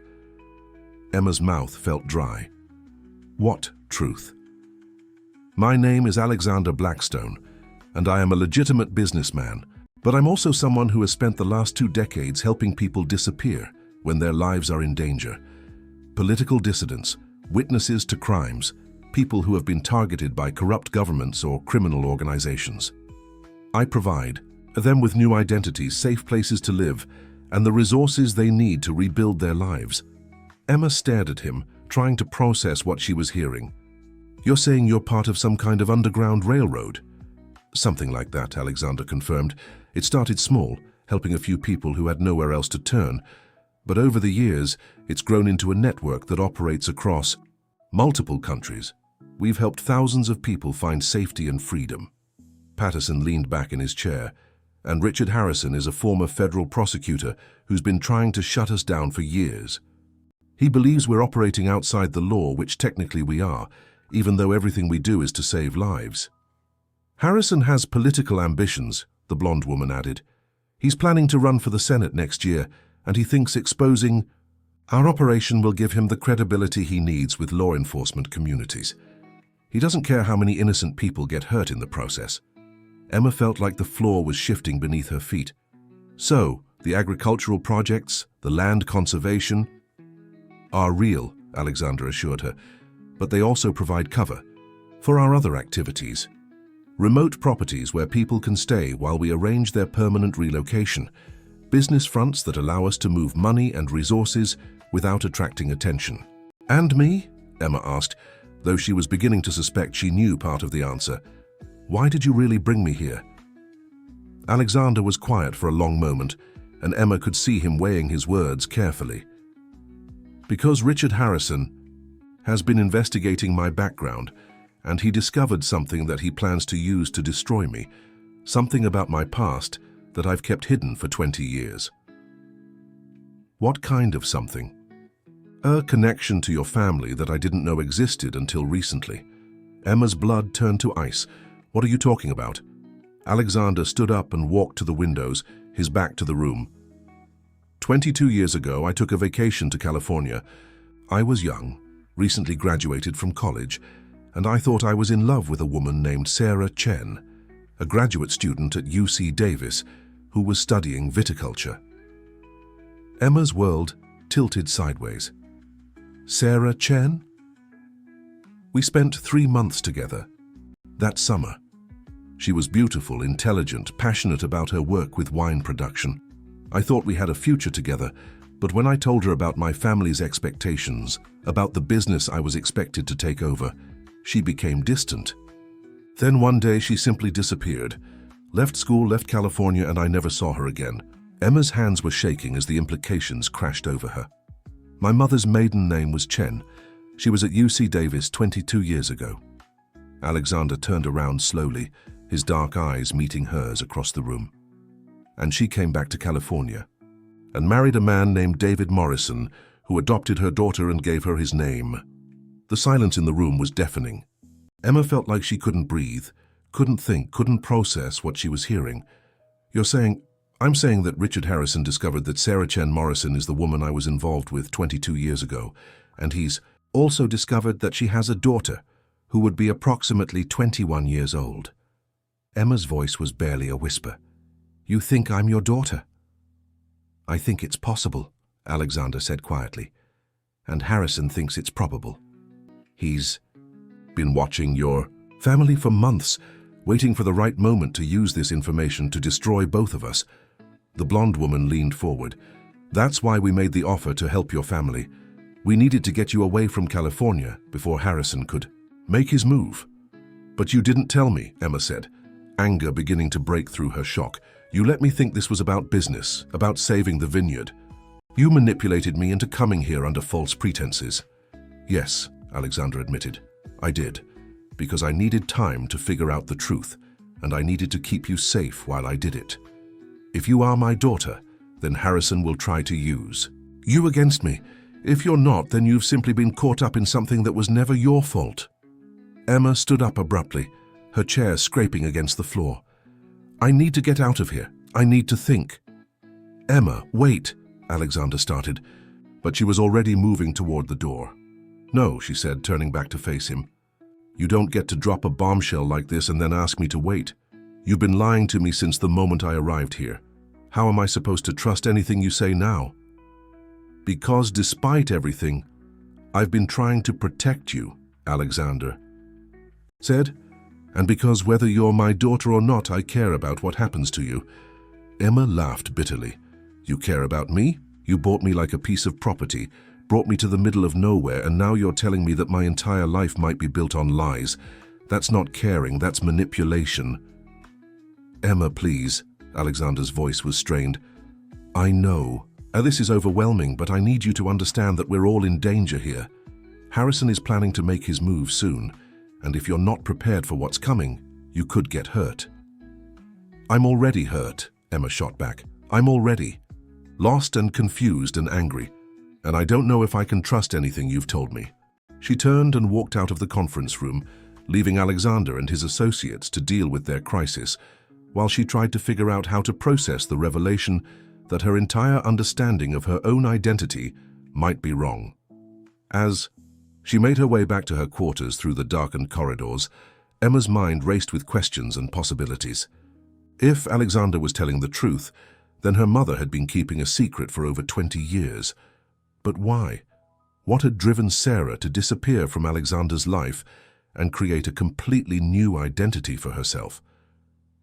Emma's mouth felt dry. "What truth?" "My name is Alexander Blackstone, and I am a legitimate businessman, but I'm also someone who has spent the last 2 decades helping people disappear when their lives are in danger. Political dissidents, witnesses to crimes, people who have been targeted by corrupt governments or criminal organizations. I provide them with new identities, safe places to live, and the resources they need to rebuild their lives." Emma stared at him, trying to process what she was hearing. "You're saying you're part of some kind of underground railroad?" "Something like that," Alexander confirmed. "It started small, helping a few people who had nowhere else to turn. But over the years, it's grown into a network that operates across multiple countries. We've helped thousands of people find safety and freedom." Patterson leaned back in his chair. "And Richard Harrison is a former federal prosecutor who's been trying to shut us down for years. He believes we're operating outside the law, which technically we are, even though everything we do is to save lives." "Harrison has political ambitions," the blonde woman added. "He's planning to run for the Senate next year, and he thinks exposing our operation will give him the credibility he needs with law enforcement communities. He doesn't care how many innocent people get hurt in the process." Emma felt like the floor was shifting beneath her feet. "So, the agricultural projects, the land conservation, are real," Alexander assured her, "but they also provide cover for our other activities. Remote properties where people can stay while we arrange their permanent relocation. Business fronts that allow us to move money and resources without attracting attention." "And me?" Emma asked, though she was beginning to suspect she knew part of the answer. "Why did you really bring me here?" Alexander was quiet for a long moment, and Emma could see him weighing his words carefully. "Because Richard Harrison has been investigating my background, and he discovered something that he plans to use to destroy me, something about my past that I've kept hidden for 20 years." "What kind of something?" "A connection to your family that I didn't know existed until recently." Emma's blood turned to ice. "What are you talking about?" Alexander stood up and walked to the windows, his back to the room. 22 years ago, I took a vacation to California. I was young, recently graduated from college, and I thought I was in love with a woman named Sarah Chen, a graduate student at UC Davis who was studying viticulture. Emma's world tilted sideways. "Sarah Chen?" "We spent 3 months together that summer. She was beautiful, intelligent, passionate about her work with wine production. I thought we had a future together, but when I told her about my family's expectations, about the business I was expected to take over, she became distant. Then one day she simply disappeared, left school, left California, and I never saw her again." Emma's hands were shaking as the implications crashed over her. "My mother's maiden name was Chen. She was at UC Davis 22 years ago." Alexander turned around slowly, his dark eyes meeting hers across the room. And she came back to California and married a man named David Morrison, who adopted her daughter and gave her his name. The silence in the room was deafening. Emma felt like she couldn't breathe, couldn't think, couldn't process what she was hearing. I'm saying that Richard Harrison discovered that Sarah Chen Morrison is the woman I was involved with 22 years ago, and he's also discovered that she has a daughter who would be approximately 21 years old. Emma's voice was barely a whisper. You think I'm your daughter? I think it's possible, Alexander said quietly, and Harrison thinks it's probable. He's been watching your family for months, waiting for the right moment to use this information to destroy both of us. The blonde woman leaned forward. That's why we made the offer to help your family. We needed to get you away from California before Harrison could make his move. But you didn't tell me, Emma said, anger beginning to break through her shock. You let me think this was about business, about saving the vineyard. You manipulated me into coming here under false pretenses. Yes, Alexander admitted, I did, because I needed time to figure out the truth, and I needed to keep you safe while I did it. If you are my daughter, then Harrison will try to use you against me. If you're not, then you've simply been caught up in something that was never your fault. Emma stood up abruptly, her chair scraping against the floor. I need to get out of here. I need to think. Emma, wait, Alexander started, but she was already moving toward the door. No, she said, turning back to face him. You don't get to drop a bombshell like this and then ask me to wait. You've been lying to me since the moment I arrived here. How am I supposed to trust anything you say now? Because despite everything, I've been trying to protect you, Alexander said. And because whether you're my daughter or not, I care about what happens to you. Emma laughed bitterly. You care about me? You bought me like a piece of property, brought me to the middle of nowhere, and now you're telling me that my entire life might be built on lies. That's not caring, that's manipulation. Emma, please. Alexander's voice was strained. I know. This is overwhelming, but I need you to understand that we're all in danger here. Harrison is planning to make his move soon, and if you're not prepared for what's coming, you could get hurt. I'm already hurt, Emma shot back. I'm already lost and confused and angry, and I don't know if I can trust anything you've told me. She turned and walked out of the conference room, leaving Alexander and his associates to deal with their crisis, while she tried to figure out how to process the revelation that her entire understanding of her own identity might be wrong. As she made her way back to her quarters through the darkened corridors, Emma's mind raced with questions and possibilities. If Alexander was telling the truth, then her mother had been keeping a secret for over 20 years. But why? What had driven Sarah to disappear from Alexander's life and create a completely new identity for herself?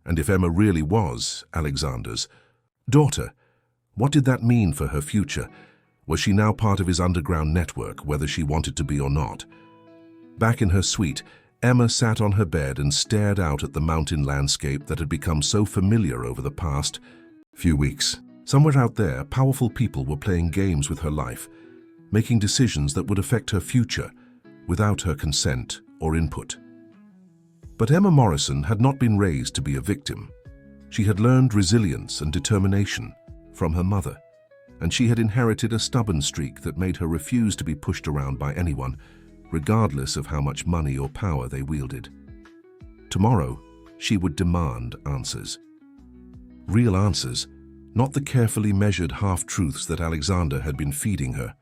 And if Emma really was Alexander's daughter, what did that mean for her future? Was she now part of his underground network, whether she wanted to be or not? Back in her suite, Emma sat on her bed and stared out at the mountain landscape that had become so familiar over the past few weeks. Somewhere out there, powerful people were playing games with her life, making decisions that would affect her future without her consent or input. But Emma Morrison had not been raised to be a victim. She had learned resilience and determination from her mother, and she had inherited a stubborn streak that made her refuse to be pushed around by anyone, regardless of how much money or power they wielded. Tomorrow, she would demand answers. Real answers, not the carefully measured half-truths that Alexander had been feeding her.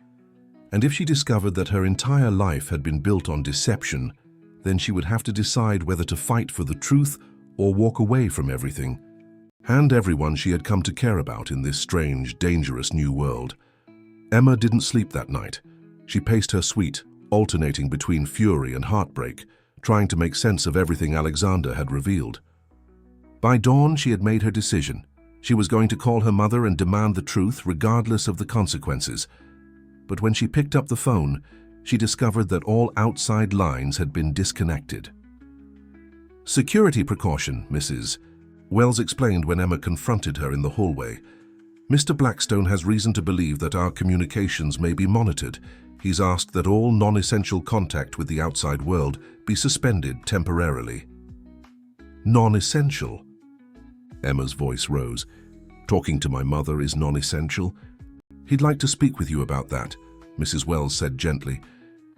And if she discovered that her entire life had been built on deception, then she would have to decide whether to fight for the truth or walk away from everything, and everyone she had come to care about in this strange, dangerous new world. Emma didn't sleep that night. She paced her suite, alternating between fury and heartbreak, trying to make sense of everything Alexander had revealed. By dawn, she had made her decision. She was going to call her mother and demand the truth, regardless of the consequences. But when she picked up the phone, she discovered that all outside lines had been disconnected. "Security precaution, Mrs." Wells explained when Emma confronted her in the hallway. "Mr. Blackstone has reason to believe that our communications may be monitored. He's asked that all non-essential contact with the outside world be suspended temporarily. Non-essential? Emma's voice rose. Talking to my mother is non-essential? He'd like to speak with you about that, Mrs. Wells said gently.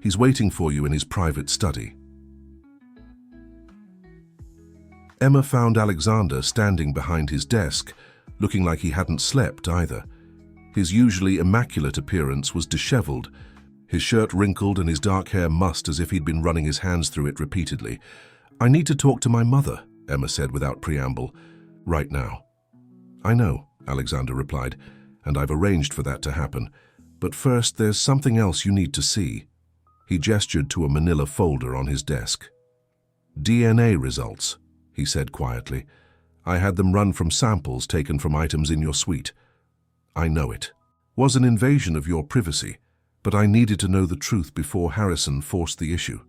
He's waiting for you in his private study. Emma found Alexander standing behind his desk, looking like he hadn't slept either. His usually immaculate appearance was disheveled, his shirt wrinkled and his dark hair mussed as if he'd been running his hands through it repeatedly. I need to talk to my mother, Emma said without preamble. Right now. I know, Alexander replied, and I've arranged for that to happen. But first, there's something else you need to see. He gestured to a manila folder on his desk. DNA results, he said quietly. I had them run from samples taken from items in your suite. I know it. Was an invasion of your privacy, but I needed to know the truth before Harrison forced the issue.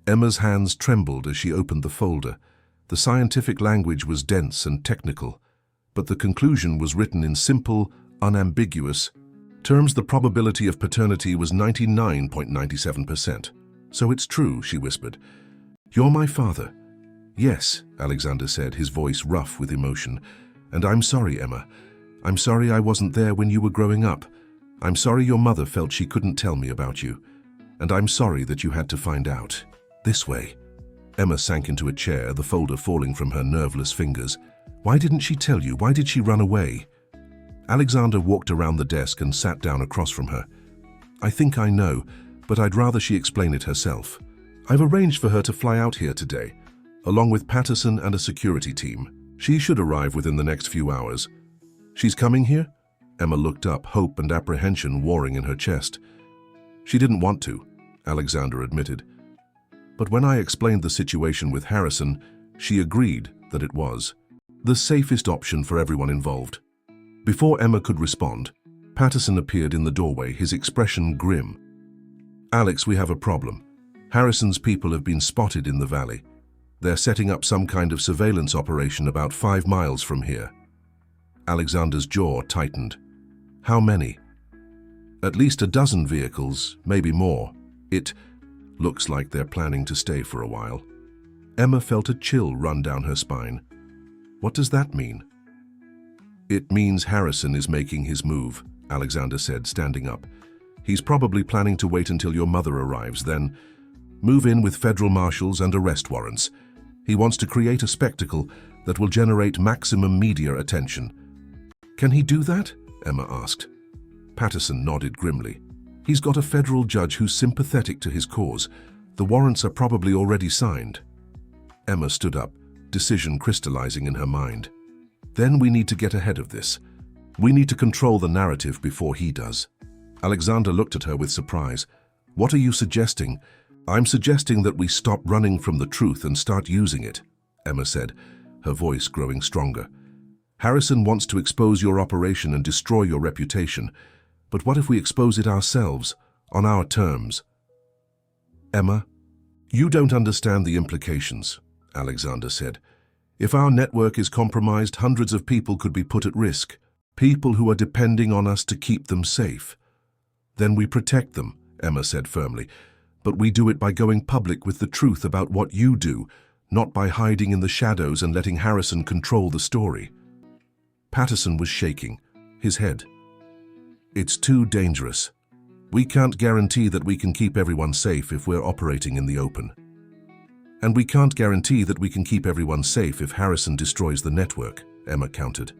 Emma's hands trembled as she opened the folder. The scientific language was dense and technical, but the conclusion was written in simple, unambiguous terms. The probability of paternity was 99.97%. So it's true, she whispered. You're my father. Yes, Alexander said, his voice rough with emotion. And I'm sorry, Emma. I'm sorry I wasn't there when you were growing up. I'm sorry your mother felt she couldn't tell me about you. And I'm sorry that you had to find out. This way. Emma sank into a chair, the folder falling from her nerveless fingers. Why didn't she tell you? Why did she run away? Alexander walked around the desk and sat down across from her. I think I know, but I'd rather she explain it herself. I've arranged for her to fly out here today, along with Patterson and a security team. She should arrive within the next few hours. She's coming here? Emma looked up, hope and apprehension warring in her chest. She didn't want to, Alexander admitted. But when I explained the situation with Harrison, she agreed that it was the safest option for everyone involved. Before Emma could respond, Patterson appeared in the doorway, his expression grim. Alex, we have a problem. Harrison's people have been spotted in the valley. They're setting up some kind of surveillance operation about 5 miles from here. Alexander's jaw tightened. How many? At least a dozen vehicles, maybe more. It looks like they're planning to stay for a while. Emma felt a chill run down her spine. What does that mean? It means Harrison is making his move, Alexander said, standing up. He's probably planning to wait until your mother arrives, then move in with federal marshals and arrest warrants. He wants to create a spectacle that will generate maximum media attention. Can he do that? Emma asked. Patterson nodded grimly. He's got a federal judge who's sympathetic to his cause. The warrants are probably already signed. Emma stood up, decision crystallizing in her mind. Then we need to get ahead of this. We need to control the narrative before he does. Alexander looked at her with surprise. What are you suggesting? I'm suggesting that we stop running from the truth and start using it, Emma said, her voice growing stronger. Harrison wants to expose your operation and destroy your reputation. But what if we expose it ourselves, on our terms? Emma, you don't understand the implications, Alexander said. If our network is compromised, hundreds of people could be put at risk, people who are depending on us to keep them safe. Then we protect them, Emma said firmly, but we do it by going public with the truth about what you do, not by hiding in the shadows and letting Harrison control the story. Patterson was shaking, his head. It's too dangerous. We can't guarantee that we can keep everyone safe if we're operating in the open. And we can't guarantee that we can keep everyone safe if Harrison destroys the network, Emma countered.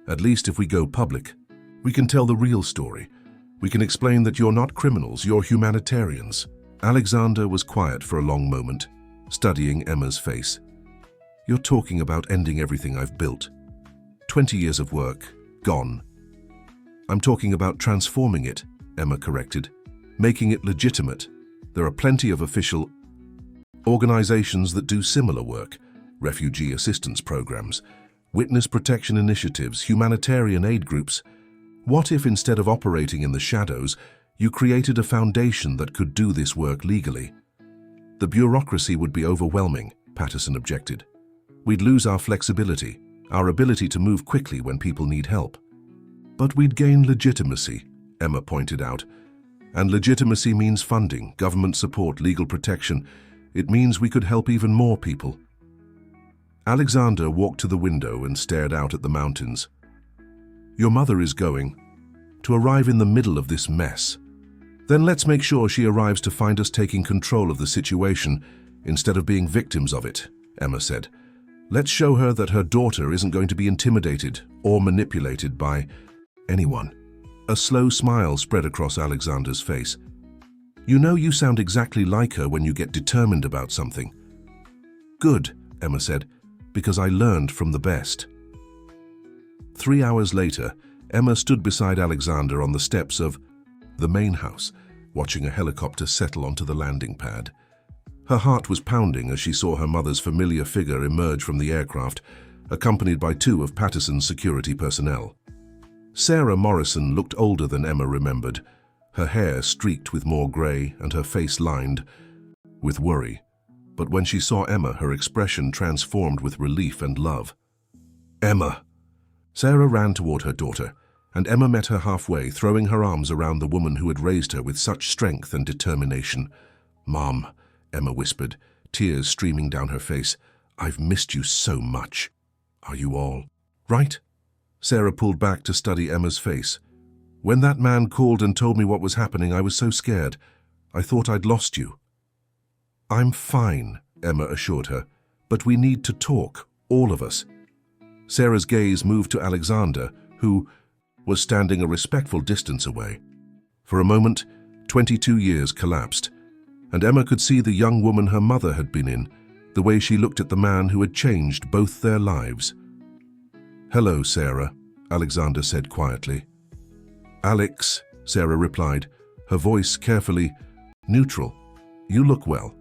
At least if we go public, we can tell the real story. We can explain that you're not criminals, you're humanitarians. Alexander was quiet for a long moment, studying Emma's face. You're talking about ending everything I've built. 20 years of work, gone. I'm talking about transforming it, Emma corrected, making it legitimate. There are plenty of official organizations that do similar work, refugee assistance programs, witness protection initiatives, humanitarian aid groups. What if instead of operating in the shadows, you created a foundation that could do this work legally? The bureaucracy would be overwhelming, Patterson objected. We'd lose our flexibility, our ability to move quickly when people need help. But we'd gain legitimacy, Emma pointed out. And legitimacy means funding, government support, legal protection. It means we could help even more people. Alexander walked to the window and stared out at the mountains. Your mother is going to arrive in the middle of this mess. Then let's make sure she arrives to find us taking control of the situation instead of being victims of it, Emma said. Let's show her that her daughter isn't going to be intimidated or manipulated by anyone. A slow smile spread across Alexander's face. You know you sound exactly like her when you get determined about something. Good, Emma said, because I learned from the best. 3 hours later, Emma stood beside Alexander on the steps of the main house, watching a helicopter settle onto the landing pad. Her heart was pounding as she saw her mother's familiar figure emerge from the aircraft, accompanied by 2 of Patterson's security personnel. Sarah Morrison looked older than Emma remembered, her hair streaked with more grey and her face lined with worry. But when she saw Emma, her expression transformed with relief and love. Emma! Sarah ran toward her daughter, and Emma met her halfway, throwing her arms around the woman who had raised her with such strength and determination. Mom, Emma whispered, tears streaming down her face. I've missed you so much. Are you all right? Sarah pulled back to study Emma's face. When that man called and told me what was happening, I was so scared. I thought I'd lost you. I'm fine, Emma assured her, but we need to talk, all of us. Sarah's gaze moved to Alexander, who was standing a respectful distance away. For a moment, 22 years collapsed, and Emma could see the young woman her mother had been in, the way she looked at the man who had changed both their lives. Hello, Sarah, Alexander said quietly. Alex, Sarah replied, her voice carefully neutral. You look well.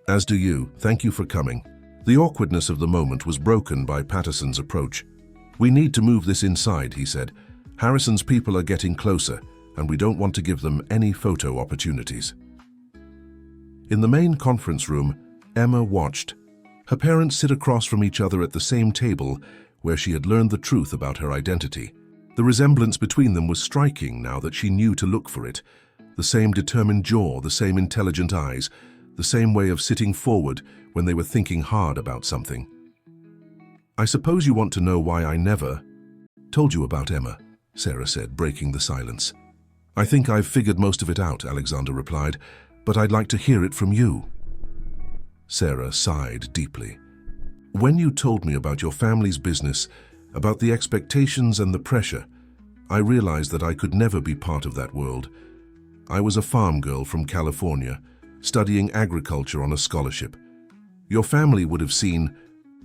As do you. Thank you for coming. The awkwardness of the moment was broken by Patterson's approach. We need to move this inside, he said. Harrison's people are getting closer, and we don't want to give them any photo opportunities. In the main conference room, Emma watched. Her parents sit across from each other at the same table where she had learned the truth about her identity. The resemblance between them was striking now that she knew to look for it. The same determined jaw, the same intelligent eyes, the same way of sitting forward when they were thinking hard about something. I suppose you want to know why I never told you about Emma, Sarah said, breaking the silence. I think I've figured most of it out, Alexander replied, but I'd like to hear it from you. Sarah sighed deeply. When you told me about your family's business, about the expectations and the pressure, I realized that I could never be part of that world. I was a farm girl from California, studying agriculture on a scholarship. Your family would have seen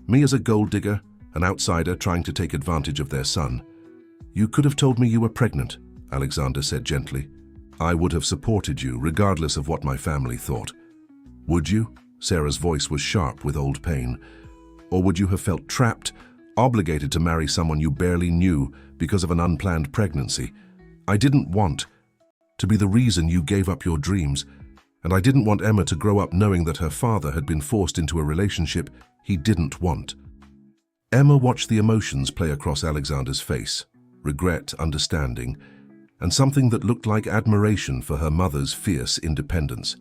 me as a gold digger, an outsider trying to take advantage of their son. You could have told me you were pregnant, Alexander said gently. I would have supported you, regardless of what my family thought. Would you? Sarah's voice was sharp with old pain. Or would you have felt trapped, obligated to marry someone you barely knew because of an unplanned pregnancy? I didn't want to be the reason you gave up your dreams, and I didn't want Emma to grow up knowing that her father had been forced into a relationship he didn't want. Emma watched the emotions play across Alexander's face, regret, understanding, and something that looked like admiration for her mother's fierce independence.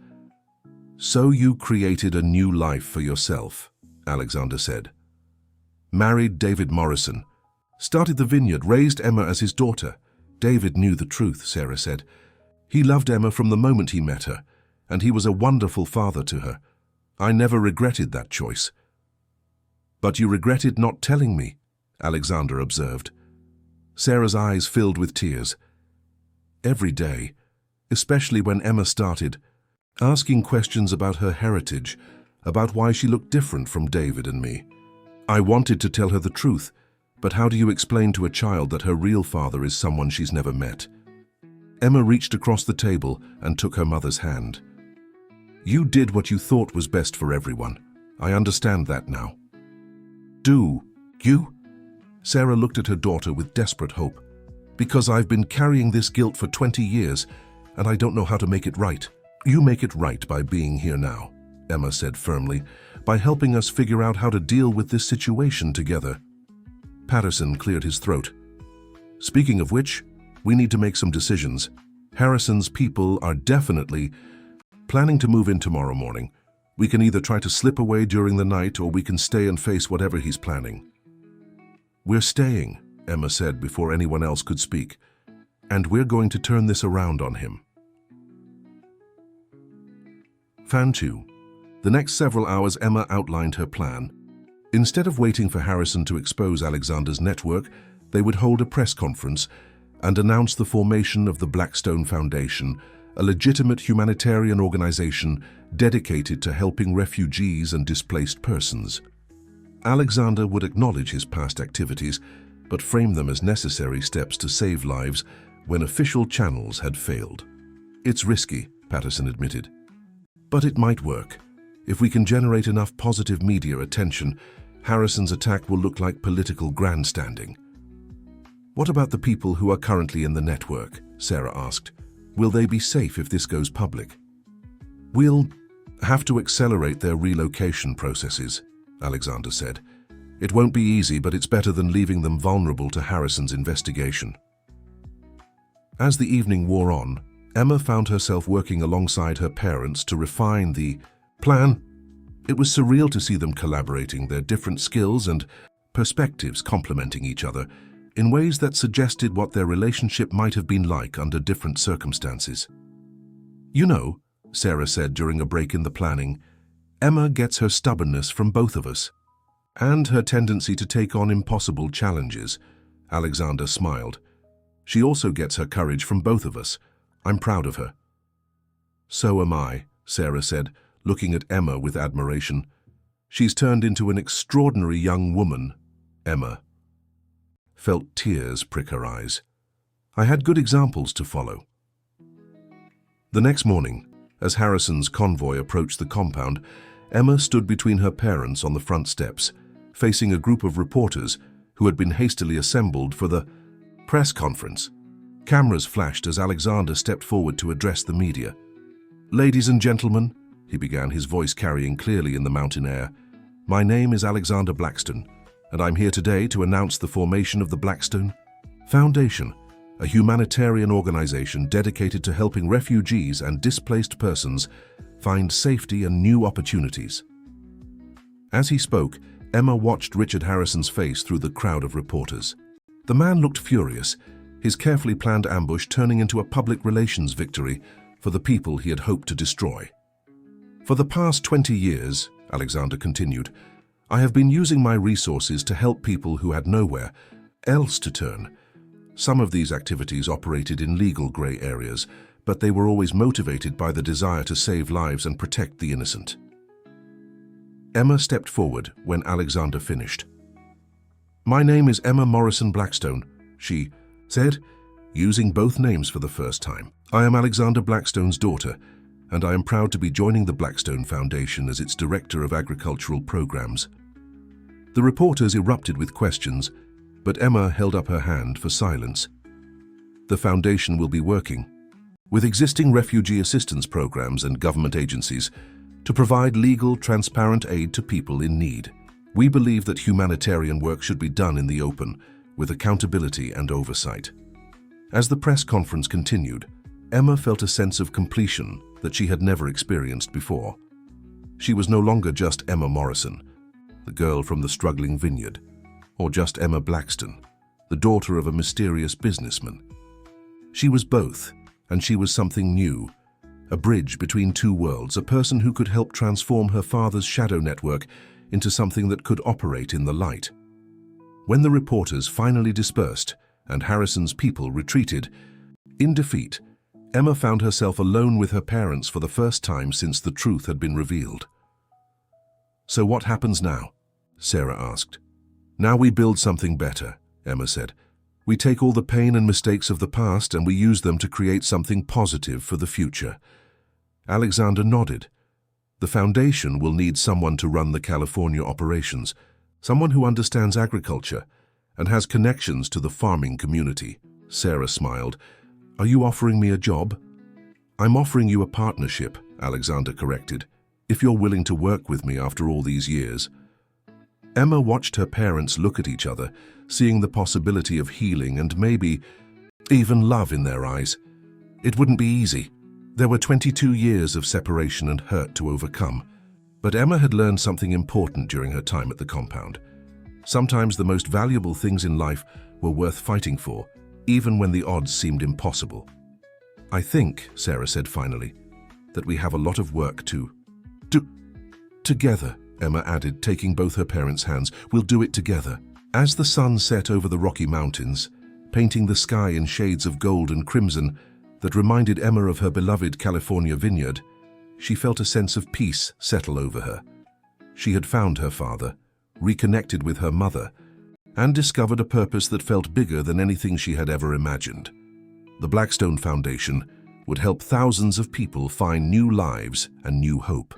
So you created a new life for yourself, Alexander said. Married David Morrison, started the vineyard, raised Emma as his daughter. David knew the truth, Sarah said. He loved Emma from the moment he met her, and he was a wonderful father to her. I never regretted that choice. But you regretted not telling me, Alexander observed. Sarah's eyes filled with tears. Every day, especially when Emma started asking questions about her heritage, about why she looked different from David and me. I wanted to tell her the truth, but how do you explain to a child that her real father is someone she's never met? Emma reached across the table and took her mother's hand. You did what you thought was best for everyone. I understand that now. Do you? Sarah looked at her daughter with desperate hope. Because I've been carrying this guilt for 20 years, and I don't know how to make it right. You make it right by being here now, Emma said firmly, by helping us figure out how to deal with this situation together. Patterson cleared his throat. Speaking of which, we need to make some decisions. Harrison's people are definitely planning to move in tomorrow morning. We can either try to slip away during the night or we can stay and face whatever he's planning. We're staying, Emma said before anyone else could speak, and we're going to turn this around on him. Fan 2. The next several hours, Emma outlined her plan. Instead of waiting for Harrison to expose Alexander's network, they would hold a press conference and announce the formation of the Blackstone Foundation, a legitimate humanitarian organization dedicated to helping refugees and displaced persons. Alexander would acknowledge his past activities, but frame them as necessary steps to save lives when official channels had failed. It's risky, Patterson admitted, but it might work. If we can generate enough positive media attention, Harrison's attack will look like political grandstanding. What about the people who are currently in the network? Sarah asked. Will they be safe if this goes public? We'll have to accelerate their relocation processes, Alexander said. It won't be easy, but it's better than leaving them vulnerable to Harrison's investigation. As the evening wore on, Emma found herself working alongside her parents to refine the plan. It was surreal to see them collaborating, their different skills and perspectives complementing each other in ways that suggested what their relationship might have been like under different circumstances. You know, Sarah said during a break in the planning, Emma gets her stubbornness from both of us, and her tendency to take on impossible challenges. Alexander smiled. She also gets her courage from both of us. I'm proud of her. So am I, Sarah said, looking at Emma with admiration. She's turned into an extraordinary young woman. Emma felt tears prick her eyes. I had good examples to follow. The next morning, as Harrison's convoy approached the compound, Emma stood between her parents on the front steps, facing a group of reporters who had been hastily assembled for the press conference. Cameras flashed as Alexander stepped forward to address the media. Ladies and gentlemen, he began, his voice carrying clearly in the mountain air, my name is Alexander Blackstone, and I'm here today to announce the formation of the Blackstone Foundation, a humanitarian organization dedicated to helping refugees and displaced persons find safety and new opportunities. As he spoke, Emma watched Richard Harrison's face through the crowd of reporters. The man looked furious, his carefully planned ambush turning into a public relations victory for the people he had hoped to destroy. For the past 20 years, Alexander continued, I have been using my resources to help people who had nowhere else to turn. Some of these activities operated in legal gray areas, but they were always motivated by the desire to save lives and protect the innocent. Emma stepped forward when Alexander finished. My name is Emma Morrison Blackstone, she said, using both names for the first time. I am Alexander Blackstone's daughter, and I am proud to be joining the Blackstone Foundation as its Director of Agricultural Programs. The reporters erupted with questions, but Emma held up her hand for silence. The foundation will be working with existing refugee assistance programs and government agencies to provide legal, transparent aid to people in need. We believe that humanitarian work should be done in the open, with accountability and oversight. As the press conference continued, Emma felt a sense of completion that she had never experienced before. She was no longer just Emma Morrison, the girl from the struggling vineyard, or just Emma Blackstone, the daughter of a mysterious businessman. She was both, and she was something new, a bridge between two worlds, a person who could help transform her father's shadow network into something that could operate in the light. When the reporters finally dispersed and Harrison's people retreated, in defeat, Emma found herself alone with her parents for the first time since the truth had been revealed. So what happens now? Sarah asked. Now we build something better, Emma said. We take all the pain and mistakes of the past and we use them to create something positive for the future. Alexander nodded. The foundation will need someone to run the California operations, someone who understands agriculture and has connections to the farming community. Sarah smiled. Are you offering me a job? I'm offering you a partnership, Alexander corrected, if you're willing to work with me after all these years. Emma watched her parents look at each other, seeing the possibility of healing and maybe even love in their eyes. It wouldn't be easy. There were 22 years of separation and hurt to overcome. But Emma had learned something important during her time at the compound. Sometimes the most valuable things in life were worth fighting for, even when the odds seemed impossible. "I think," Sarah said finally, "that we have a lot of work to do together," Emma added, taking both her parents' hands. "We'll do it together." As the sun set over the Rocky Mountains, painting the sky in shades of gold and crimson that reminded Emma of her beloved California vineyard, she felt a sense of peace settle over her. She had found her father, reconnected with her mother, and discovered a purpose that felt bigger than anything she had ever imagined. The Blackstone Foundation would help thousands of people find new lives and new hope.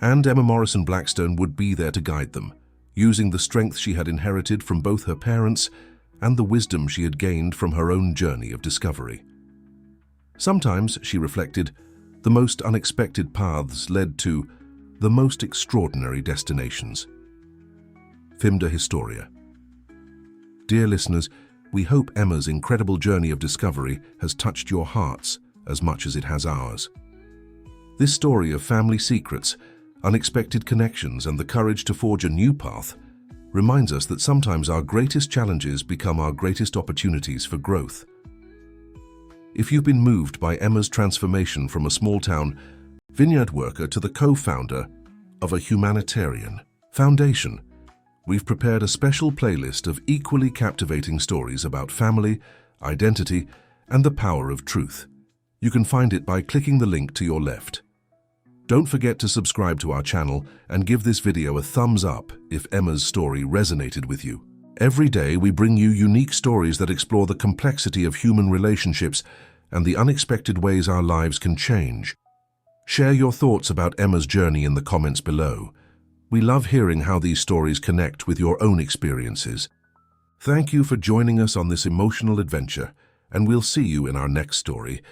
And Emma Morrison Blackstone would be there to guide them, using the strength she had inherited from both her parents and the wisdom she had gained from her own journey of discovery. Sometimes, she reflected, the most unexpected paths led to the most extraordinary destinations. Fimda Historia. Dear listeners, we hope Emma's incredible journey of discovery has touched your hearts as much as it has ours. This story of family secrets, unexpected connections, and the courage to forge a new path reminds us that sometimes our greatest challenges become our greatest opportunities for growth. If you've been moved by Emma's transformation from a small-town vineyard worker to the co-founder of a humanitarian foundation, we've prepared a special playlist of equally captivating stories about family, identity, and the power of truth. You can find it by clicking the link to your left. Don't forget to subscribe to our channel and give this video a thumbs up if Emma's story resonated with you. Every day we bring you unique stories that explore the complexity of human relationships and the unexpected ways our lives can change. Share your thoughts about Emma's journey in the comments below. We love hearing how these stories connect with your own experiences. Thank you for joining us on this emotional adventure, and we'll see you in our next story.